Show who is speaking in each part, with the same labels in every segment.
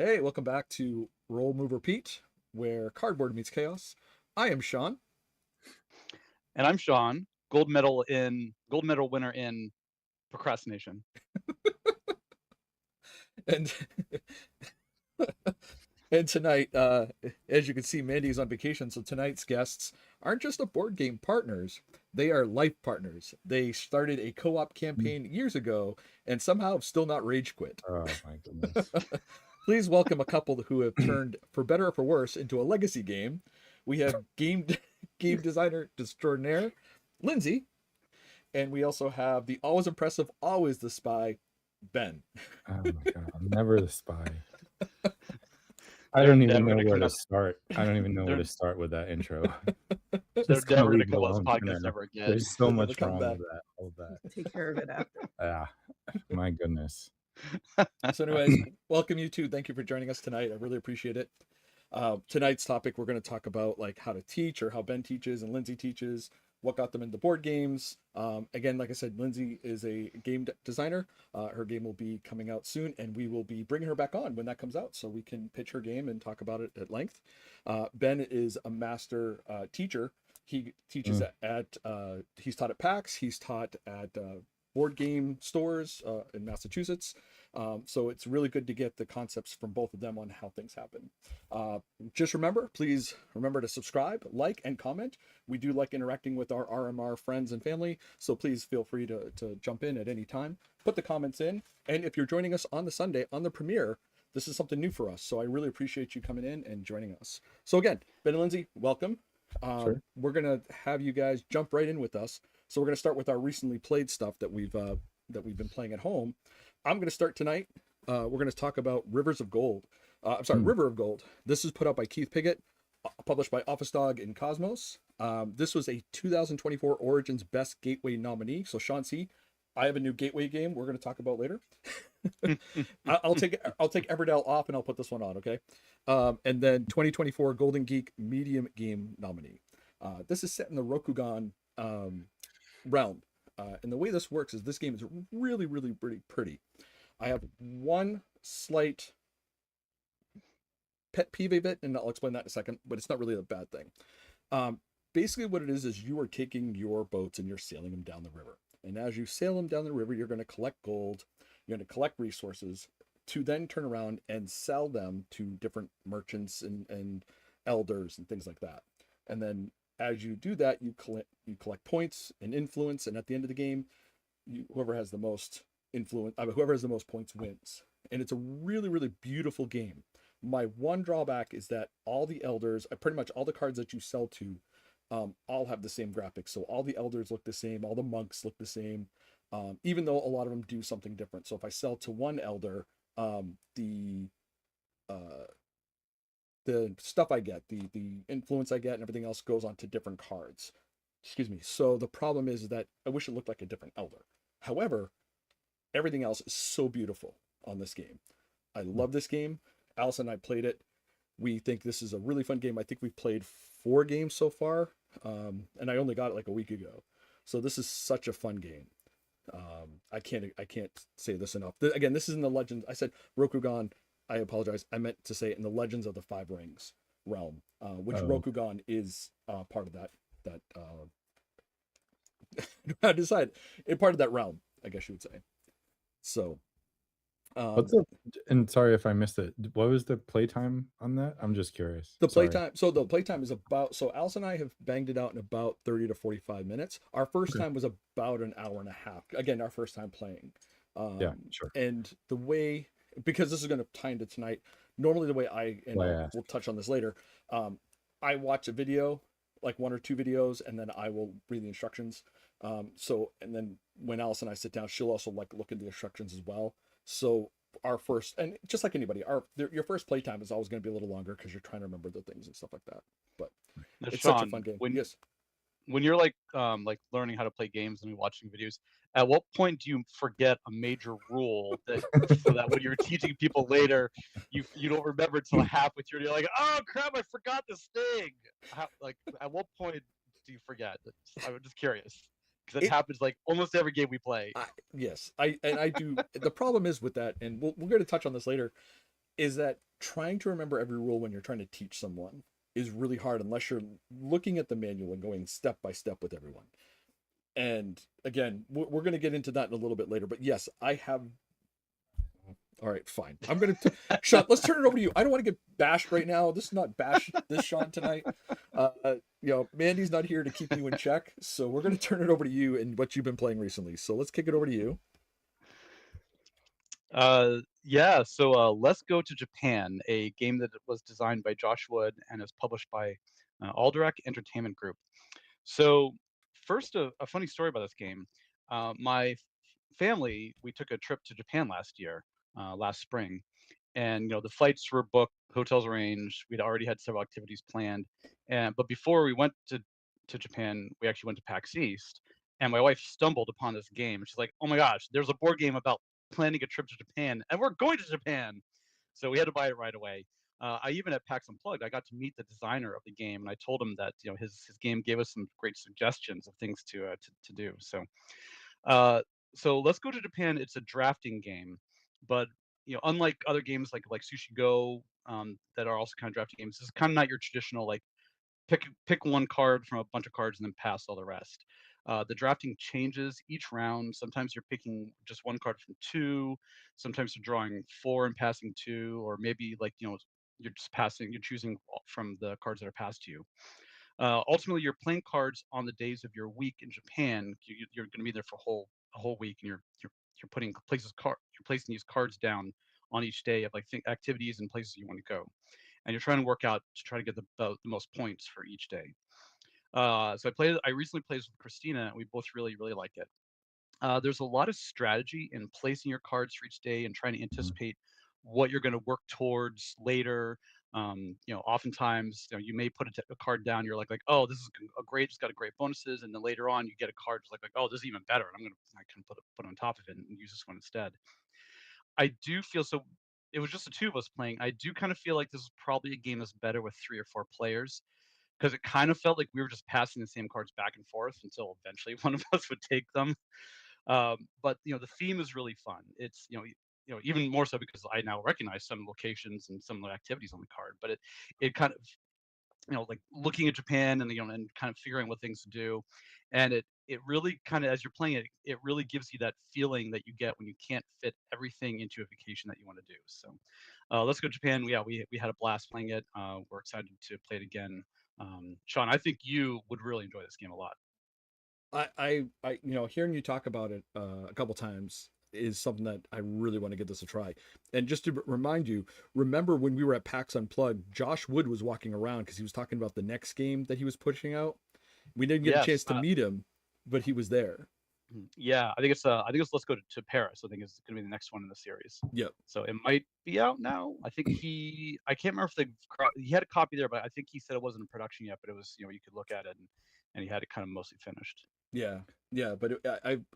Speaker 1: Hey, welcome back to Roll Move Repeat, where cardboard meets chaos. I am Sean.
Speaker 2: And I'm Sean, gold medal winner in procrastination.
Speaker 1: And and tonight, as you can see, Mandy's on vacation, so tonight's guests aren't just a board game partners, they are life partners. They started a co-op campaign years ago and somehow have still not rage quit.
Speaker 3: Oh my goodness.
Speaker 1: Please welcome a couple who have turned, for better or for worse, into a legacy game. We have game designer extraordinaire, Lindsay, and we also have the always impressive, always the spy, Ben.
Speaker 3: Oh my god. I'm never the spy. I don't even know where to start. I don't even know where to start with that intro.
Speaker 2: They're never going to come on this podcast ever again.
Speaker 3: There's so much wrong with that. All that.
Speaker 4: Take care of it after.
Speaker 3: Yeah. My goodness.
Speaker 1: So anyways, welcome you two. Thank you for joining us tonight. I really appreciate it. Tonight's topic, we're going to talk about like how to teach, or how Ben teaches and Lindsay teaches, what got them into board games. Again, like I said, Lindsay is a game designer. Her game will be coming out soon, and we will be bringing her back on when that comes out so we can pitch her game and talk about it at length. Ben is a master teacher. He teaches he's taught at PAX, he's taught at board game stores in Massachusetts. So it's really good to get the concepts from both of them on how things happen. Just please remember to subscribe, like, and comment. We do like interacting with our RMR friends and family, so please feel free to jump in at any time. Put the comments in, and if you're joining us on the Sunday, on the premiere, this is something new for us, so I really appreciate you coming in and joining us. So again, Ben and Lindsay, welcome.
Speaker 3: Sure.
Speaker 1: We're going to have you guys jump right in with us. So we're going to start with our recently played stuff that we've been playing at home. I'm going to start tonight. We're going to talk about River of Gold. This is put out by Keith Piggott, published by Episdoe and Cosmos. This was a 2024 Origins Best Gateway nominee. So Sean C., I have a new Gateway game we're going to talk about later. I'll take Everdell off and I'll put this one on, okay? And then 2024 Golden Geek Medium Game nominee. This is set in the Rokugan realm. And the way this works is this game is really, really pretty. I have one slight pet peeve of it, and I'll explain that in a second, but it's not really a bad thing. Basically what it is you are taking your boats and you're sailing them down the river. And as you sail them down the river, you're going to collect gold, you're going to collect resources to then turn around and sell them to different merchants and elders and things like that. And then as you do that, you collect points and influence, and at the end of the game, whoever has the most points wins. And it's a really, really beautiful game. My one drawback is that all the elders, pretty much all the cards that you sell to, all have the same graphics. So all the elders look the same, all the monks look the same, even though a lot of them do something different. So if I sell to one elder, the stuff I get, the influence I get and everything else goes on to different cards. Excuse me. So the problem is that I wish it looked like a different elder. However, everything else is so beautiful on this game. I love this game. Allison and I played it. We think this is a really fun game. I think we've played 4 games so far, and I only got it like a week ago. So this is such a fun game. I can't say this enough. Again, this is in the Legends. I said Rokugan. I apologize. I meant to say it in the Legends of the Five Rings realm, which Rokugan is part of that. I decided part of that realm, I guess you would say. So,
Speaker 3: and sorry if I missed it. What was the playtime on that? I'm just curious.
Speaker 1: The playtime. So the playtime is about. So Alice and I have banged it out in about 30 to 45 minutes. Our first time was about an hour and a half. Again, our first time playing.
Speaker 3: Yeah, sure.
Speaker 1: And the way, because this is going to tie into tonight. Normally, the way we'll touch on this later. I watch a video, like 1 or 2 videos, and then I will read the instructions. And then when Alice and I sit down, she'll also like look at the instructions as well. So our first, and just like anybody, your first playtime is always going to be a little longer because you're trying to remember the things and stuff like that. But
Speaker 2: now,
Speaker 1: it's
Speaker 2: Sean,
Speaker 1: such a fun game.
Speaker 2: When you're like learning how to play games and watching videos, at what point do you forget a major rule so that when you're teaching people later, you don't remember until halfway through? You're like, oh crap, I forgot this thing. At what point do you forget? I'm just curious. Because it happens like almost every game we play.
Speaker 1: Yes, I do. The problem is with that, and we're going to touch on this later, is that trying to remember every rule when you're trying to teach someone is really hard unless you're looking at the manual and going step by step with everyone. And again, we're going to get into that in a little bit later. But yes, I have. All right, fine. I'm going to Sean, let's turn it over to you. I don't want to get bashed right now. This is not bash this Sean tonight. Mandy's not here to keep you in check, so we're going to turn it over to you and what you've been playing recently. So let's kick it over to you.
Speaker 2: So Let's Go to Japan, a game that was designed by Josh Wood and is published by Alderac Entertainment Group. So first, a funny story about this game. My family, we took a trip to Japan last spring, and the flights were booked, hotels arranged. We'd already had several activities planned, but before we went to Japan, we actually went to PAX East, and my wife stumbled upon this game. She's like, "Oh my gosh, there's a board game about planning a trip to Japan, and we're going to Japan!" So we had to buy it right away. I even at PAX Unplugged, I got to meet the designer of the game, and I told him that his game gave us some great suggestions of things to do. So Let's Go to Japan. It's a drafting game, but unlike other games like Sushi Go that are also kind of drafting games, this is kind of not your traditional like pick one card from a bunch of cards and then pass all the rest. The drafting changes each round. Sometimes you're picking just one card from two. Sometimes you're drawing four and passing two, or maybe you're choosing from the cards that are passed to you. Ultimately, you're playing cards on the days of your week in Japan. You're going to be there for a whole week, and you're placing these cards down on each day of activities and places you want to go, and you're trying to work out to try to get the most points for each day. So I recently played with Christina, and we both really like it. There's a lot of strategy in placing your cards for each day and trying to anticipate what you're going to work towards later. Oftentimes, you may put a card down. You're like, oh, this is it's got great bonuses, and then later on, you get a card like, oh, this is even better, and I can put it on top of it and use this one instead. I do feel so. It was just the two of us playing. I do kind of feel like this is probably a game that's better with 3 or 4 players, because it kind of felt like we were just passing the same cards back and forth until eventually one of us would take them. But the theme is really fun. It's even more so because I now recognize some locations and some of the activities on the card. But it kind of like looking at Japan and and kind of figuring what things to do, and it really kind of, as you're playing it, it really gives you that feeling that you get when you can't fit everything into a vacation that you want to do. So Let's Go Japan. We had a blast playing it. We're excited to play it again. Sean, I think you would really enjoy this game a lot.
Speaker 1: I hearing you talk about it a couple times is something that I really want to give this a try. And just to remind you, remember when we were at PAX Unplugged, Josh Wood was walking around because he was talking about the next game that he was pushing out. We didn't get a chance to meet him, but he was there.
Speaker 2: Yeah, I think it's Let's Go to Paris. I think it's going to be the next one in the series.
Speaker 1: Yep.
Speaker 2: So it might be out now. I think I can't remember if he had a copy there, but I think he said it wasn't in production yet. But it was, you could look at it, and he had it kind of mostly finished.
Speaker 1: Yeah, but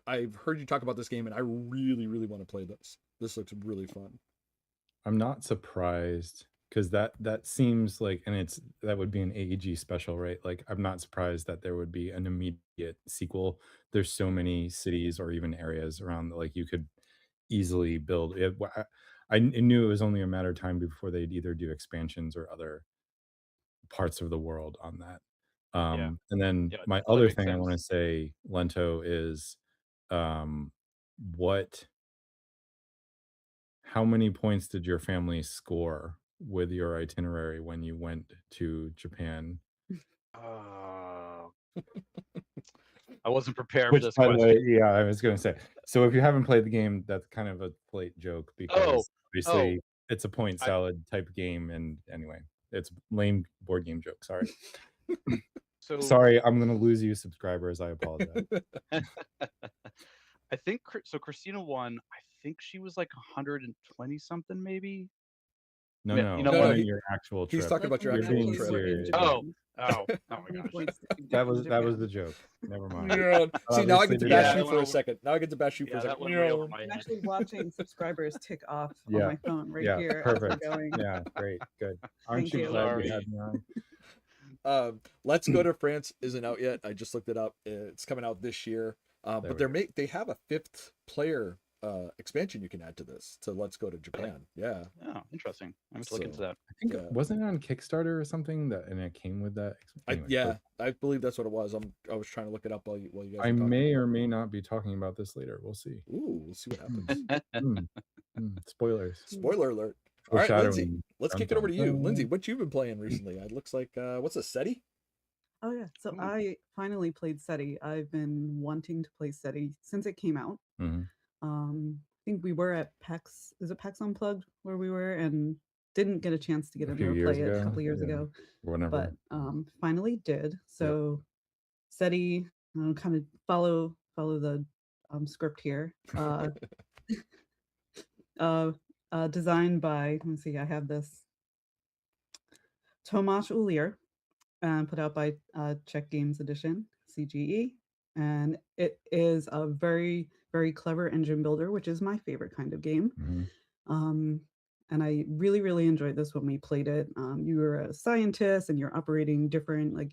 Speaker 1: I've heard you talk about this game, and I really want to play this. This looks really fun.
Speaker 3: I'm not surprised, because that seems like, and that would be an AEG special, right? Like, I'm not surprised that there would be an immediate sequel. There's so many cities or even areas around that, like, you could easily build it. I knew it was only a matter of time before they'd either do expansions or other parts of the world on that. And then my other thing I want to say, Lento, is how many points did your family score with your itinerary when you went to Japan?
Speaker 2: I wasn't prepared for this question.
Speaker 3: By the way, yeah, I was going to say. So if you haven't played the game, that's kind of a late joke, because obviously it's a point salad type game, and anyway, it's lame board game joke. Sorry. Sorry, I'm going to lose you subscribers. I apologize.
Speaker 2: I think so. Christina won. I think she was like 120 something, maybe.
Speaker 3: No, your actual trip.
Speaker 1: He's talking about your actual trip.
Speaker 3: Serious.
Speaker 2: Oh my gosh.
Speaker 3: That was the joke. Never mind.
Speaker 1: See, now I get to bash you for a second. Now I get to bash you for a second.
Speaker 4: I'm actually watching subscribers tick off on my phone here.
Speaker 3: Perfect. Yeah, great, good. Aren't you glad you had me on?
Speaker 1: Let's Go to France isn't out yet. I just looked it up. It's coming out this year. But they have a 5th player expansion you can add to this to Let's Go to Japan. Yeah.
Speaker 2: Oh, interesting. I'm just looking into
Speaker 1: So-
Speaker 2: that.
Speaker 3: I think
Speaker 1: Yeah.
Speaker 3: wasn't it on Kickstarter or something and it came with that? Anyway,
Speaker 1: Yeah, I believe that's what it was. I was trying to look it up while you guys.
Speaker 3: I
Speaker 1: were talking.
Speaker 3: may or may not be talking about this later. We'll see.
Speaker 1: Ooh, we'll see what happens.
Speaker 3: Spoilers.
Speaker 1: Spoiler alert. All right, Lindsay,
Speaker 3: Foreshadowing.
Speaker 1: let's kick it over to you. Lindsay, what you've been playing recently? It looks like what's a SETI?
Speaker 4: Oh yeah. So
Speaker 2: Ooh.
Speaker 4: I finally played SETI. I've been wanting to play SETI since it came out.
Speaker 3: Mhm.
Speaker 4: I think we were at PAX. Is it PAX Unplugged where we were, and didn't get a chance to get
Speaker 3: A
Speaker 4: in
Speaker 3: few
Speaker 4: there to
Speaker 3: years
Speaker 4: play it a
Speaker 3: ago,
Speaker 4: couple years
Speaker 3: yeah.
Speaker 4: ago.
Speaker 3: Whenever.
Speaker 4: But finally did. So SETI, kind of follow the script here. Designed by, let's see, I have this, Tomasz Ulier, and put out by Czech Games Edition, CGE. And it is a very, very clever engine builder, which is my favorite kind of game.
Speaker 3: Mhm.
Speaker 4: And I really, really enjoyed this when we played it. You were a scientist and you're operating different like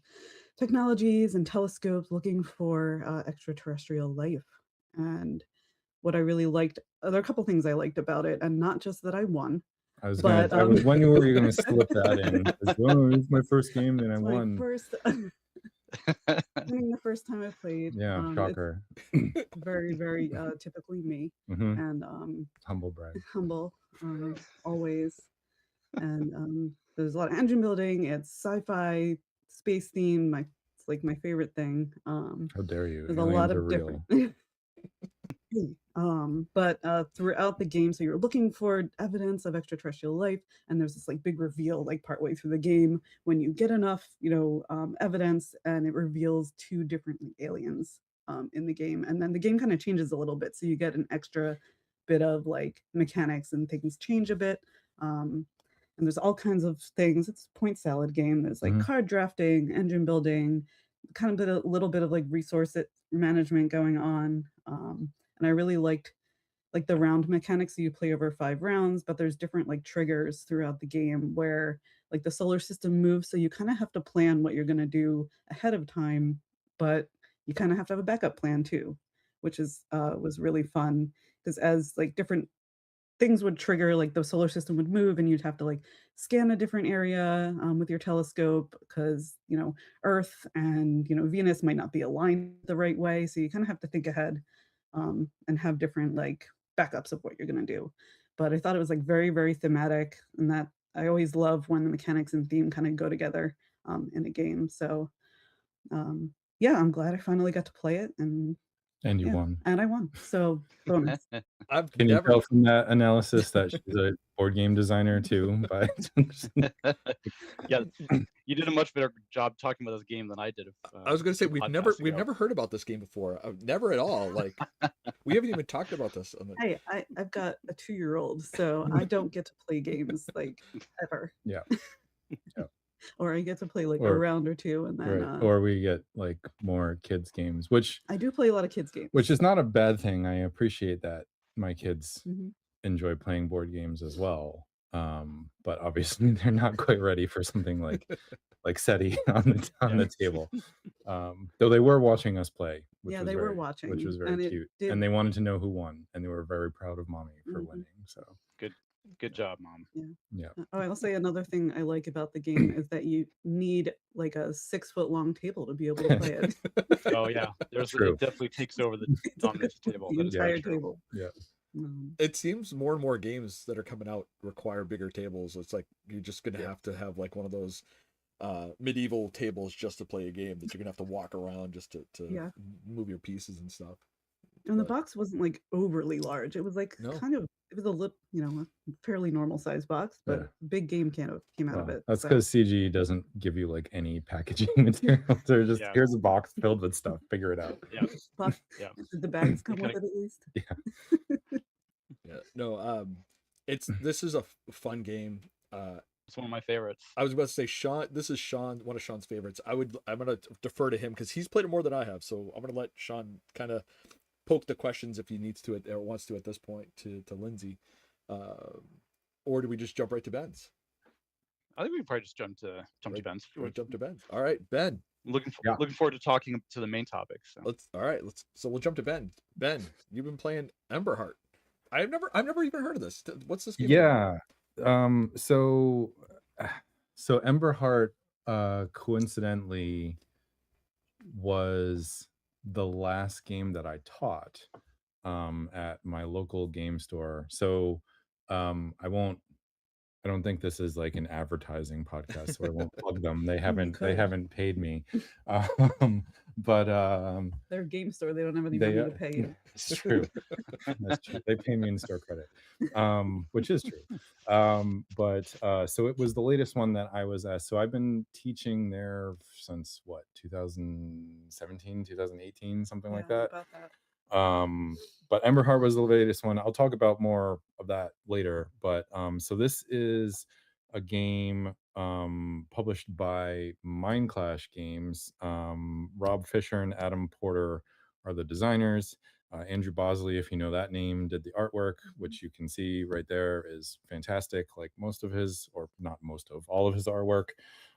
Speaker 4: technologies and telescopes looking for extraterrestrial life. And what I really liked, there are a couple things I liked about it, and not just that I won.
Speaker 3: I was
Speaker 4: But,
Speaker 3: wondering where you were gonna slip that in. 'Cause, oh, it's my first game and I
Speaker 4: It's my
Speaker 3: won.
Speaker 4: first, winning the first time I played.
Speaker 3: Yeah,
Speaker 4: It's
Speaker 3: shocker.
Speaker 4: very, very typically me,
Speaker 3: Mhm.
Speaker 4: and
Speaker 3: Humble brag.
Speaker 4: humble always. And there's a lot of engine building. It's sci-fi, space themed. It's like my favorite thing.
Speaker 3: How dare you?
Speaker 4: There's a
Speaker 3: Aliens
Speaker 4: lot
Speaker 3: are
Speaker 4: of
Speaker 3: real.
Speaker 4: different. But throughout the game, so you're looking for evidence of extraterrestrial life, and there's this like big reveal like partway through the game when you get enough, evidence, and it reveals two different aliens in the game, and then the game kind of changes a little bit, so you get an extra bit of like mechanics and things change a bit. And there's all kinds of things. It's a point salad game. There's like
Speaker 3: Mhm.
Speaker 4: card drafting, engine building, kind of a little bit of like resource management going on. And I really liked like the round mechanics. So you play over 5 rounds, but there's different like triggers throughout the game where like the solar system moves. So you kind of have to plan what you're going to do ahead of time, but you kind of have to have a backup plan too, which is was really fun because as like different things would trigger, like the solar system would move and you'd have to like scan a different area with your telescope because Earth and Venus might not be aligned the right way, so you kind of have to think ahead and have different like backups of what you're going to do. But I thought it was like very, very thematic, and that I always love when the mechanics and theme kind of go together in a game. So yeah, I'm glad I finally got to play it, and
Speaker 3: And you
Speaker 4: yeah,
Speaker 3: won.
Speaker 4: and I won, so bonus.
Speaker 1: I've
Speaker 3: Can
Speaker 1: never.
Speaker 3: you tell from that analysis that she's a board game designer too?
Speaker 2: Yeah, you did a much better job talking about this game than I did.
Speaker 1: I was going to say
Speaker 2: two
Speaker 1: we've
Speaker 2: podcasts ago.
Speaker 1: never heard about this game before. Never at all. Like we haven't even talked about this. On the...
Speaker 4: Hey, I've got a 2-year-old, so I don't get to play games like ever.
Speaker 3: Yeah. Yeah.
Speaker 4: Or I get to play like a
Speaker 3: Or-
Speaker 4: round or two, and then
Speaker 3: Right. Or we get like more kids games, which
Speaker 4: I do play a lot of kids games.
Speaker 3: is not a bad thing. I appreciate that my kids
Speaker 4: Mhm.
Speaker 3: enjoy playing board games as well. But obviously they're not quite ready for something like SETI on the table. Though they were watching us play, which
Speaker 4: Yeah,
Speaker 3: was
Speaker 4: they were
Speaker 3: very,
Speaker 4: watching,
Speaker 3: which was very
Speaker 4: and it
Speaker 3: cute.
Speaker 4: did-
Speaker 3: And they wanted to know who won, and they were very proud of mommy for
Speaker 4: Mhm.
Speaker 3: winning. So
Speaker 2: Good job, Mom.
Speaker 4: Oh, I'll say another thing I like about the game is that you need like a 6-foot-long table to be able to play it.
Speaker 2: Oh yeah,
Speaker 3: True.
Speaker 2: it definitely takes over the dominance table.
Speaker 4: The
Speaker 2: That is very
Speaker 4: entire
Speaker 2: true.
Speaker 4: table.
Speaker 3: Yeah.
Speaker 1: It seems more and more games that are coming out require bigger tables. It's like you're just gonna have to have like one of those medieval tables just to play a game that you're gonna have to walk around just to
Speaker 4: Yeah.
Speaker 1: move your pieces and stuff.
Speaker 4: And the
Speaker 1: But-
Speaker 4: box wasn't like overly large. It was like
Speaker 1: No.
Speaker 4: it was a little, a fairly normal size box, but
Speaker 3: Yeah.
Speaker 4: a big game came out of
Speaker 3: Well,
Speaker 4: it.
Speaker 3: that's
Speaker 4: so-
Speaker 3: because CG doesn't give you like any packaging materials. They're just
Speaker 2: Yeah.
Speaker 3: here's a box filled with stuff. Figure it out.
Speaker 2: Yeah,
Speaker 4: Box-
Speaker 2: Yeah.
Speaker 4: Did the bags come
Speaker 2: kinda-
Speaker 4: with it at least?
Speaker 1: Yeah. No. This is a fun game.
Speaker 2: it's one of my favorites.
Speaker 1: I was about to say Sean. This is Sean, one of Sean's favorites. I'm gonna defer to him because he's played it more than I have. So I'm gonna let Sean kind of poke the questions if he needs to or wants to at this point to Lindsay, or do we just jump right to Ben's?
Speaker 2: I think we can probably just jump to
Speaker 1: Right.
Speaker 2: Ben's.
Speaker 1: We'll jump to Ben. All right, Ben.
Speaker 2: Looking
Speaker 3: Yeah.
Speaker 2: forward to talking to the main topic. So.
Speaker 1: We'll jump to Ben. Ben, you've been playing Emberheart. I've never even heard of this. What's this game?
Speaker 3: Yeah. So Emberheart coincidentally was the last game that I taught at my local game store. So I don't think this is like an advertising podcast, so I won't plug them. They
Speaker 4: could.
Speaker 3: haven't paid me. But
Speaker 4: They're a game store. They don't have any
Speaker 3: they
Speaker 4: money to pay you.
Speaker 3: it's true. That's true. They pay me in store credit, which is true. So it was the latest one that I was at. So I've been teaching there since what, 2017, 2018, something like that.
Speaker 4: About that.
Speaker 3: But Emberheart was the latest one. I'll talk about more of that later. But so this is a game published by Mindclash Games. Rob Fisher and Adam Porter are the designers. Andrew Bosley, if you know that name, did the artwork, which you can see right there is fantastic, like most of his, or not most of, all of his artwork.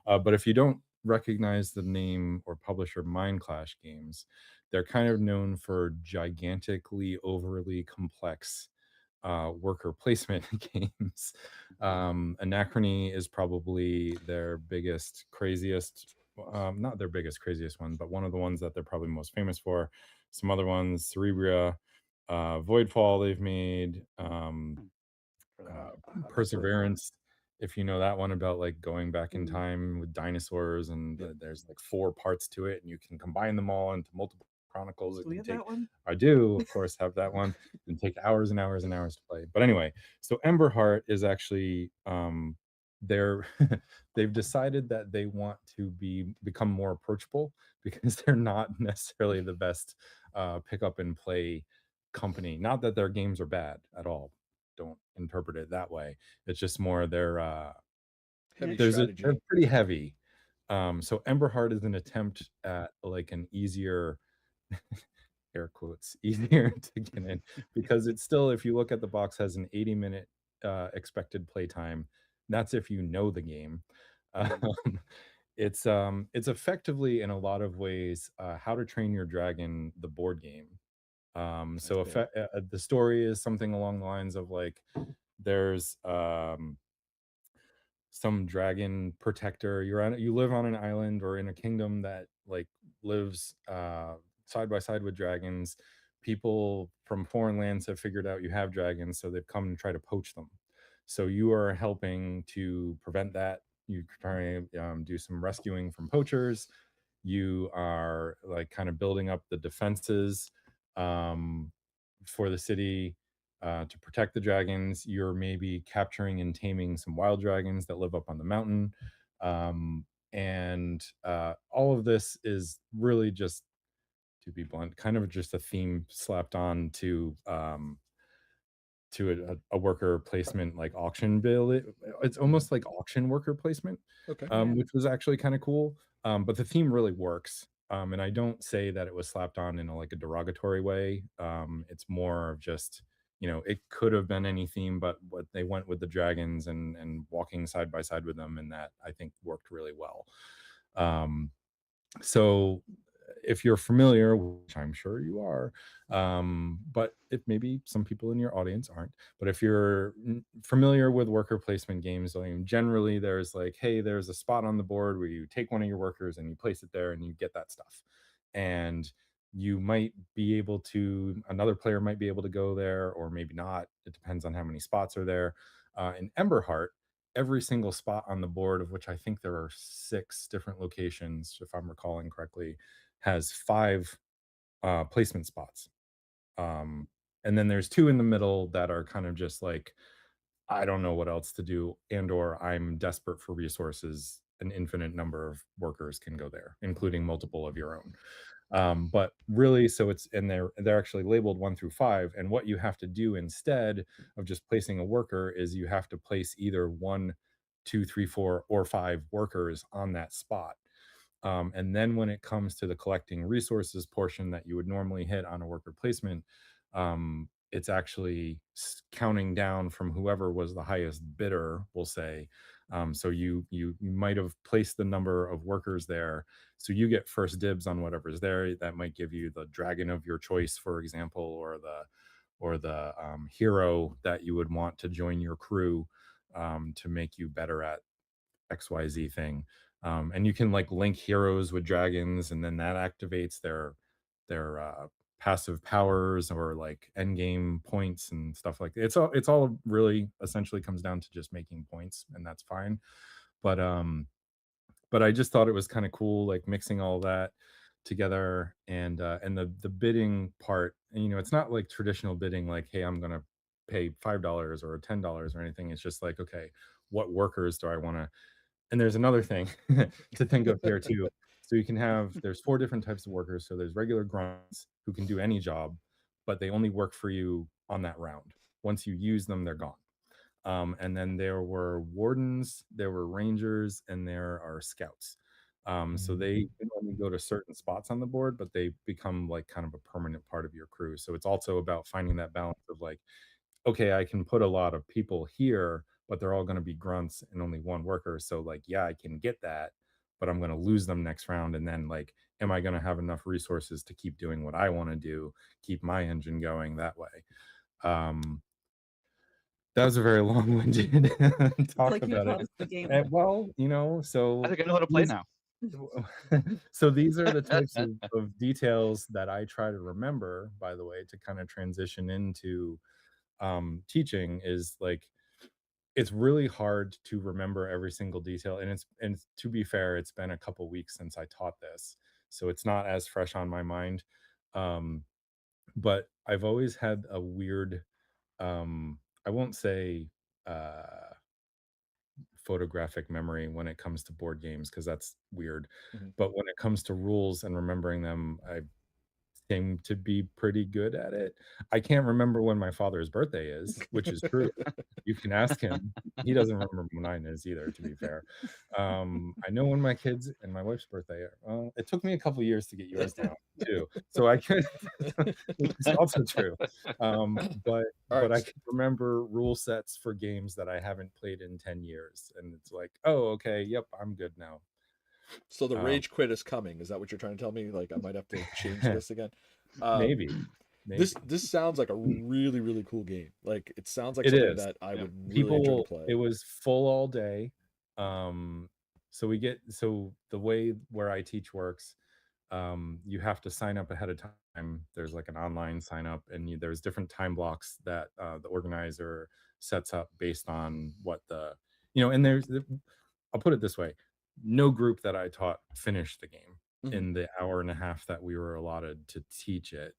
Speaker 3: But if you don't recognize the name or publisher Mindclash Games, they're kind of known for gigantically overly complex worker placement games. Anachrony is probably their biggest, craziest, not their biggest, craziest one, but one of the ones that they're probably most famous for. Some other ones, Cerebria, Voidfall they've made, Perseverance, if you know that one, about like going back in time with dinosaurs, and there's like 4 parts to it and you can combine them all into multiple chronicles.
Speaker 4: Do we have that one?
Speaker 3: I do, of course, have that one. And take hours and hours and hours to play. But anyway, so Emberheart is actually they're they've decided that they want to become more approachable, because they're not necessarily the best pick up and play company. Not that their games are bad at all, don't interpret it that way. It's just more they're
Speaker 1: Heavy
Speaker 3: they're
Speaker 1: strategy.
Speaker 3: pretty heavy. So Emberheart is an attempt at like an easier air quotes easier to get in, because it's still, if you look at the box, has an 80-minute expected play time. That's if you know the game. It's effectively, in a lot of ways, How to Train Your Dragon, the board game. So the story is something along the lines of like, there's some dragon protector. You live on an island or in a kingdom that like lives side by side with dragons. People from foreign lands have figured out you have dragons, so they've come to try to poach them. So you are helping to prevent that. You try to do some rescuing from poachers. You are like kind of building up the defenses for the city to protect the dragons. You're maybe capturing and taming some wild dragons that live up on the mountain. And all of this is really just, to be blunt, kind of just a theme slapped on to a worker placement, like auction bill. It's almost like auction worker placement,
Speaker 1: Okay.
Speaker 3: which was actually kind of cool. But the theme really works. And I don't say that it was slapped on in a derogatory way. It's more of just, it could have been any theme, but what they went with the dragons and walking side by side with them, and that I think worked really well. So if you're familiar, which I'm sure you are, but if maybe some people in your audience aren't, but if you're familiar with worker placement games, generally there's like, hey, there's a spot on the board where you take one of your workers and you place it there and you get that stuff. And you might be able to, another player might be able to go there, or maybe not. It depends on how many spots are there. In Emberheart, every single spot on the board, of which I think there are 6 different locations, if I'm recalling correctly, has 5 placement spots. And then there's 2 in the middle that are kind of just like, I don't know what else to do, or I'm desperate for resources. An infinite number of workers can go there, including multiple of your own. But really, so it's, and they're actually labeled 1 through 5. And what you have to do instead of just placing a worker is you have to place either 1, 2, 3, 4, or 5 workers on that spot. And then when it comes to the collecting resources portion that you would normally hit on a worker placement, it's actually counting down from whoever was the highest bidder, we'll say. So you might have placed the number of workers there, so you get first dibs on whatever's there. That might give you the dragon of your choice, for example, or or the hero that you would want to join your crew to make you better at XYZ thing. And you can like link heroes with dragons, and then that activates their passive powers or like end game points and stuff like that. It's all really essentially comes down to just making points, and that's fine. But I just thought it was kind of cool, like mixing all that together, and the bidding part. And, it's not like traditional bidding, like, hey, I'm gonna pay $5 or $10 or anything. It's just like, okay, what workers do I want to? And there's another thing to think of here too. So there's 4 different types of workers. So there's regular grunts who can do any job, but they only work for you on that round. Once you use them, they're gone. And then there were wardens, there were rangers, and there are scouts. So they can only go to certain spots on the board, but they become like kind of a permanent part of your crew. So it's also about finding that balance of like, okay, I can put a lot of people here, but they're all going to be grunts and only one worker. So like, yeah, I can get that, but I'm going to lose them next round. And then like, am I going to have enough resources to keep doing what I want to do, keep my engine going that way? That was a very long-winded talk
Speaker 4: Like you
Speaker 3: about
Speaker 4: taught
Speaker 3: it.
Speaker 4: us the game.
Speaker 3: Well,
Speaker 2: I
Speaker 3: so
Speaker 2: think I know how to play now.
Speaker 3: so these are the types of details that I try to remember, by the way, to kind of transition into teaching. Is like, it's really hard to remember every single detail, and to be fair, it's been a couple weeks since I taught this, so it's not as fresh on my mind. But I've always had a weird, I won't say photographic memory when it comes to board games, because that's weird. But when it comes to rules and remembering them, I seem to be pretty good at it. I can't remember when my father's birthday is, which is true. You can ask him. He doesn't remember when mine is either, to be fair. I know when my kids and my wife's birthday are. Well, it took me a couple years to get yours down too, so I could. It's also true. But
Speaker 1: All
Speaker 3: I
Speaker 1: right.
Speaker 3: can remember rule sets for games that I haven't played in 10 years, and it's like, oh, okay, yep, I'm good now.
Speaker 1: So the rage quit is coming. Is that what you're trying to tell me? Like I might have to change this again.
Speaker 3: Maybe.
Speaker 1: This sounds like a really, really cool game. Like it sounds like
Speaker 3: It
Speaker 1: something
Speaker 3: is.
Speaker 1: that I would really enjoy to play.
Speaker 3: It was full all day. So the way where I teach works, you have to sign up ahead of time. There's like an online sign up, and there's different time blocks that the organizer sets up based on what and I'll put it this way: no group that I taught finished the game in the hour and a half that we were allotted to teach it.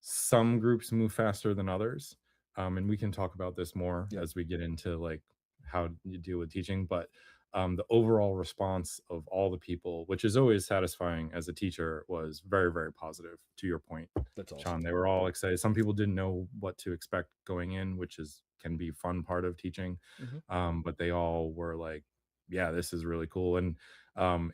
Speaker 3: Some groups move faster than others, and we can talk about this more as we get into like how you deal with teaching. But the overall response of all the people, which is always satisfying as a teacher, was very, very positive. To your point,
Speaker 1: That's awesome.
Speaker 3: Sean, they were all excited. Some people didn't know what to expect going in, which can be fun part of teaching, but they all were like, yeah, this is really cool. And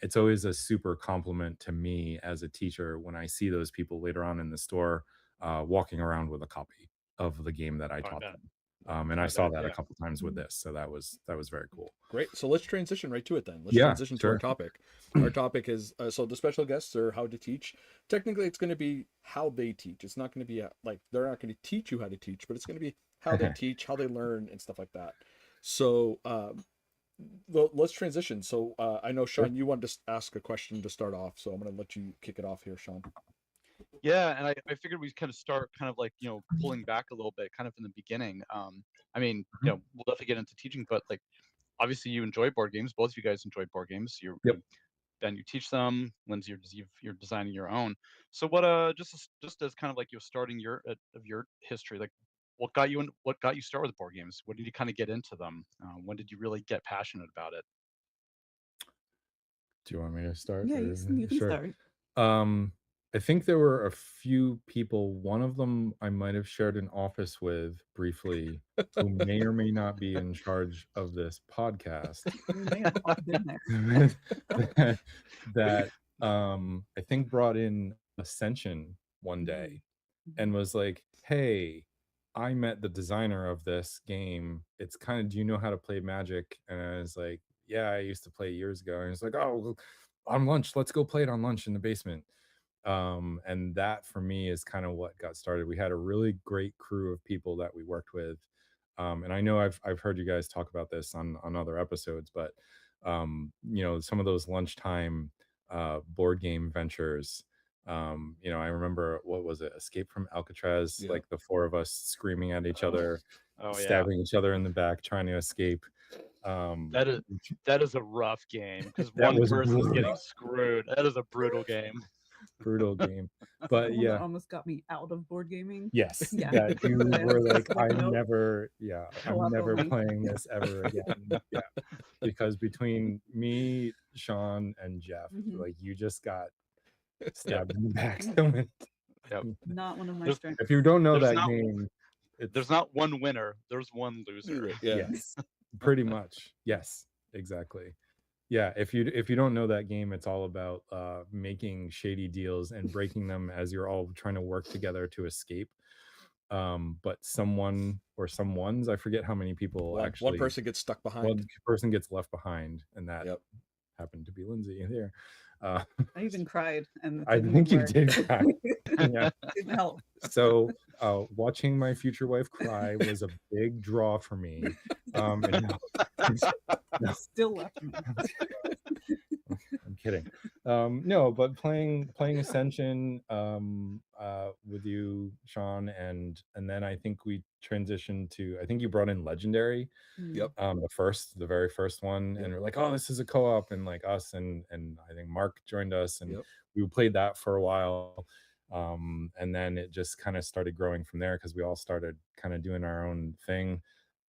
Speaker 3: it's always a super compliment to me as a teacher when I see those people later on in the store walking around with a copy of the game that I taught them. And I saw that a couple times with this, so that was very cool.
Speaker 1: Great. So let's transition right to it then. Let's transition to our topic. Our topic is so the special guests are how to teach. Technically, it's going to be how they teach. It's not going to be like they're not going to teach you how to teach, but it's going to be how they teach, how they learn, and stuff like that. So let's transition. So I know Sean, you wanted to ask a question to start off, so I'm going to let you kick it off here, Sean.
Speaker 2: Yeah, and I figured we'd kind of start kind of like, pulling back a little bit, kind of in the beginning. I mean, we'll definitely get into teaching, but like, obviously you enjoy board games. Both of you guys enjoy board games. Ben, you teach them. Lindsey, you're designing your own. So what, just as kind of like you're starting of your history, like what got you started with board games? When did you kind of get into them? When did you really get passionate about it?
Speaker 3: Do you want me to start?
Speaker 4: Yeah, you can start.
Speaker 3: I think there were a few people. One of them I might have shared an office with briefly, who may or may not be in charge of this podcast.
Speaker 4: We may have all been there.
Speaker 3: that I think brought in Ascension one day and was like, "Hey, I met the designer of this game. It's kind of, do you know how to play Magic?" And I was like, "Yeah, I used to play years ago." And he's like, "Oh, on lunch, let's go play it on lunch in the basement." And that for me is kind of what got started. We had a really great crew of people that we worked with. And I know I've heard you guys talk about this on other episodes, but you know, some of those lunchtime board game ventures. You know, I remember, what was it, Escape from Alcatraz?
Speaker 1: Yeah.
Speaker 3: Like the four of us screaming at each other,
Speaker 2: Oh yeah,
Speaker 3: stabbing each other in the back, trying to escape.
Speaker 2: that is a rough game because
Speaker 3: That
Speaker 2: one
Speaker 3: was
Speaker 2: person's getting
Speaker 3: brutal.
Speaker 2: screwed. That is a brutal game.
Speaker 3: Brutal game.
Speaker 4: That's
Speaker 3: But
Speaker 4: the one
Speaker 3: yeah,
Speaker 4: that almost got me out of board gaming.
Speaker 3: yes,
Speaker 4: Yeah.
Speaker 3: that you
Speaker 4: I
Speaker 3: were
Speaker 4: was
Speaker 3: like,
Speaker 4: just like,
Speaker 3: I'm
Speaker 4: nope,
Speaker 3: never
Speaker 4: co-op only.
Speaker 3: playing this ever again. Yeah, because between me, Sean, and Jeff,
Speaker 4: Mhm.
Speaker 3: like, you just got stabbed in the back so many
Speaker 2: Yep.
Speaker 3: times.
Speaker 4: Not one of my
Speaker 2: There's-
Speaker 4: strengths.
Speaker 3: If you don't know
Speaker 2: There's
Speaker 3: that
Speaker 2: not-
Speaker 3: game, it's
Speaker 2: There's not one winner. There's one loser.
Speaker 1: Yeah.
Speaker 3: yes, pretty much. Yes, exactly. Yeah, if you don't know that game, it's all about making shady deals and breaking them as you're all trying to work together to escape. But someone or someones, I forget how many people
Speaker 1: One
Speaker 3: actually,
Speaker 1: person gets stuck behind.
Speaker 3: one person gets left behind, and that
Speaker 1: Yep.
Speaker 3: happened to be Lindsay here.
Speaker 4: I even cried, and it
Speaker 3: I
Speaker 4: didn't
Speaker 3: think you
Speaker 4: work.
Speaker 3: did cry. Yeah.
Speaker 4: Didn't help.
Speaker 3: So watching my future wife cry was a big draw for me. And
Speaker 4: Still left me.
Speaker 3: I'm kidding. No, but playing Ascension with you, Sean, and then I think we transitioned to, I think you brought in Legendary,
Speaker 1: Yep.
Speaker 3: the very first one,
Speaker 1: Yep.
Speaker 3: and we're like, oh, this is a co-op, and like us and I think Mark joined us, and
Speaker 1: Yep.
Speaker 3: we played that for a while. And then it just kind of started growing from there because we all started kind of doing our own thing.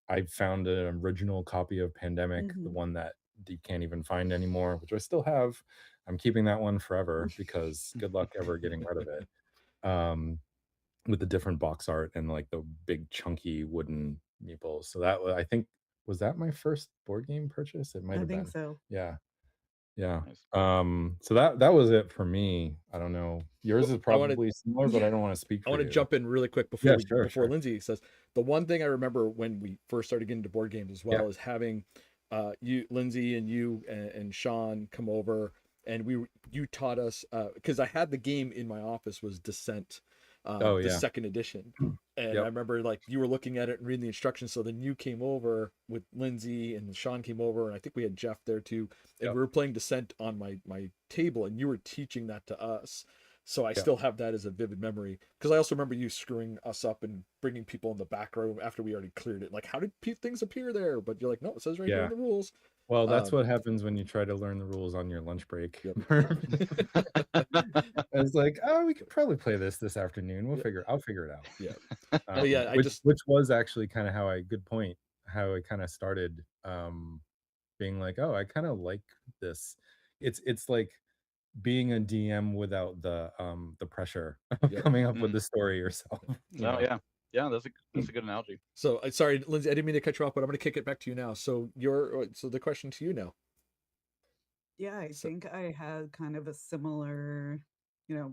Speaker 3: I found an original copy of Pandemic, the
Speaker 4: Mhm.
Speaker 3: one that you can't even find anymore, which I still have. I'm keeping that one forever because good luck ever getting rid of it. With the different box art and like the big chunky wooden meeples. So that was, I think, was that my first board game purchase? It might
Speaker 4: I
Speaker 3: have
Speaker 4: think
Speaker 3: been.
Speaker 4: so.
Speaker 3: Yeah. Yeah.
Speaker 2: Nice.
Speaker 3: So that was it for me. I don't know. Yours is
Speaker 1: I wanna-
Speaker 3: probably similar, but I don't want to speak for
Speaker 1: I want to
Speaker 3: you.
Speaker 1: jump in really quick before
Speaker 3: Yeah, sure,
Speaker 1: before
Speaker 3: sure.
Speaker 1: Lindsay says. The one thing I remember when we first started getting into board games as well is having you, Lindsay, and you and Sean come over, and you taught us because I had the game in my office, was Descent,
Speaker 3: Oh,
Speaker 1: the
Speaker 3: yeah.
Speaker 1: second edition, and
Speaker 3: Yep.
Speaker 1: I remember like you were looking at it and reading the instructions. So then you came over with Lindsay, and Sean came over, and I think we had Jeff there too, and
Speaker 3: Yep.
Speaker 1: we were playing Descent on my table, and you were teaching that to us. So I
Speaker 3: Yeah.
Speaker 1: still have that as a vivid memory, because I also remember you screwing us up and bringing people in the back room after we already cleared it. Like, how did things appear there? But you're like, no, it says right here
Speaker 3: Yeah.
Speaker 1: in the rules.
Speaker 3: Well, that's
Speaker 1: Um,
Speaker 3: what happens when you try to learn the rules on your lunch break.
Speaker 1: Yep.
Speaker 3: I was like, oh, we could probably play this afternoon.
Speaker 1: Yeah.
Speaker 3: I'll figure it out.
Speaker 1: Yeah. But yeah, I
Speaker 3: which was actually kind of good point, how I kind of started being like, oh, I kind of like this. It's like being a DM without the pressure of
Speaker 1: Yep.
Speaker 3: coming up with the story yourself. you
Speaker 2: No,
Speaker 3: know?
Speaker 2: yeah, that's a good analogy.
Speaker 1: So sorry, Lindsay, I didn't mean to cut you off, but I'm going to kick it back to you now. So the question to you now.
Speaker 4: Yeah, I
Speaker 1: So-
Speaker 4: think I had kind of a similar,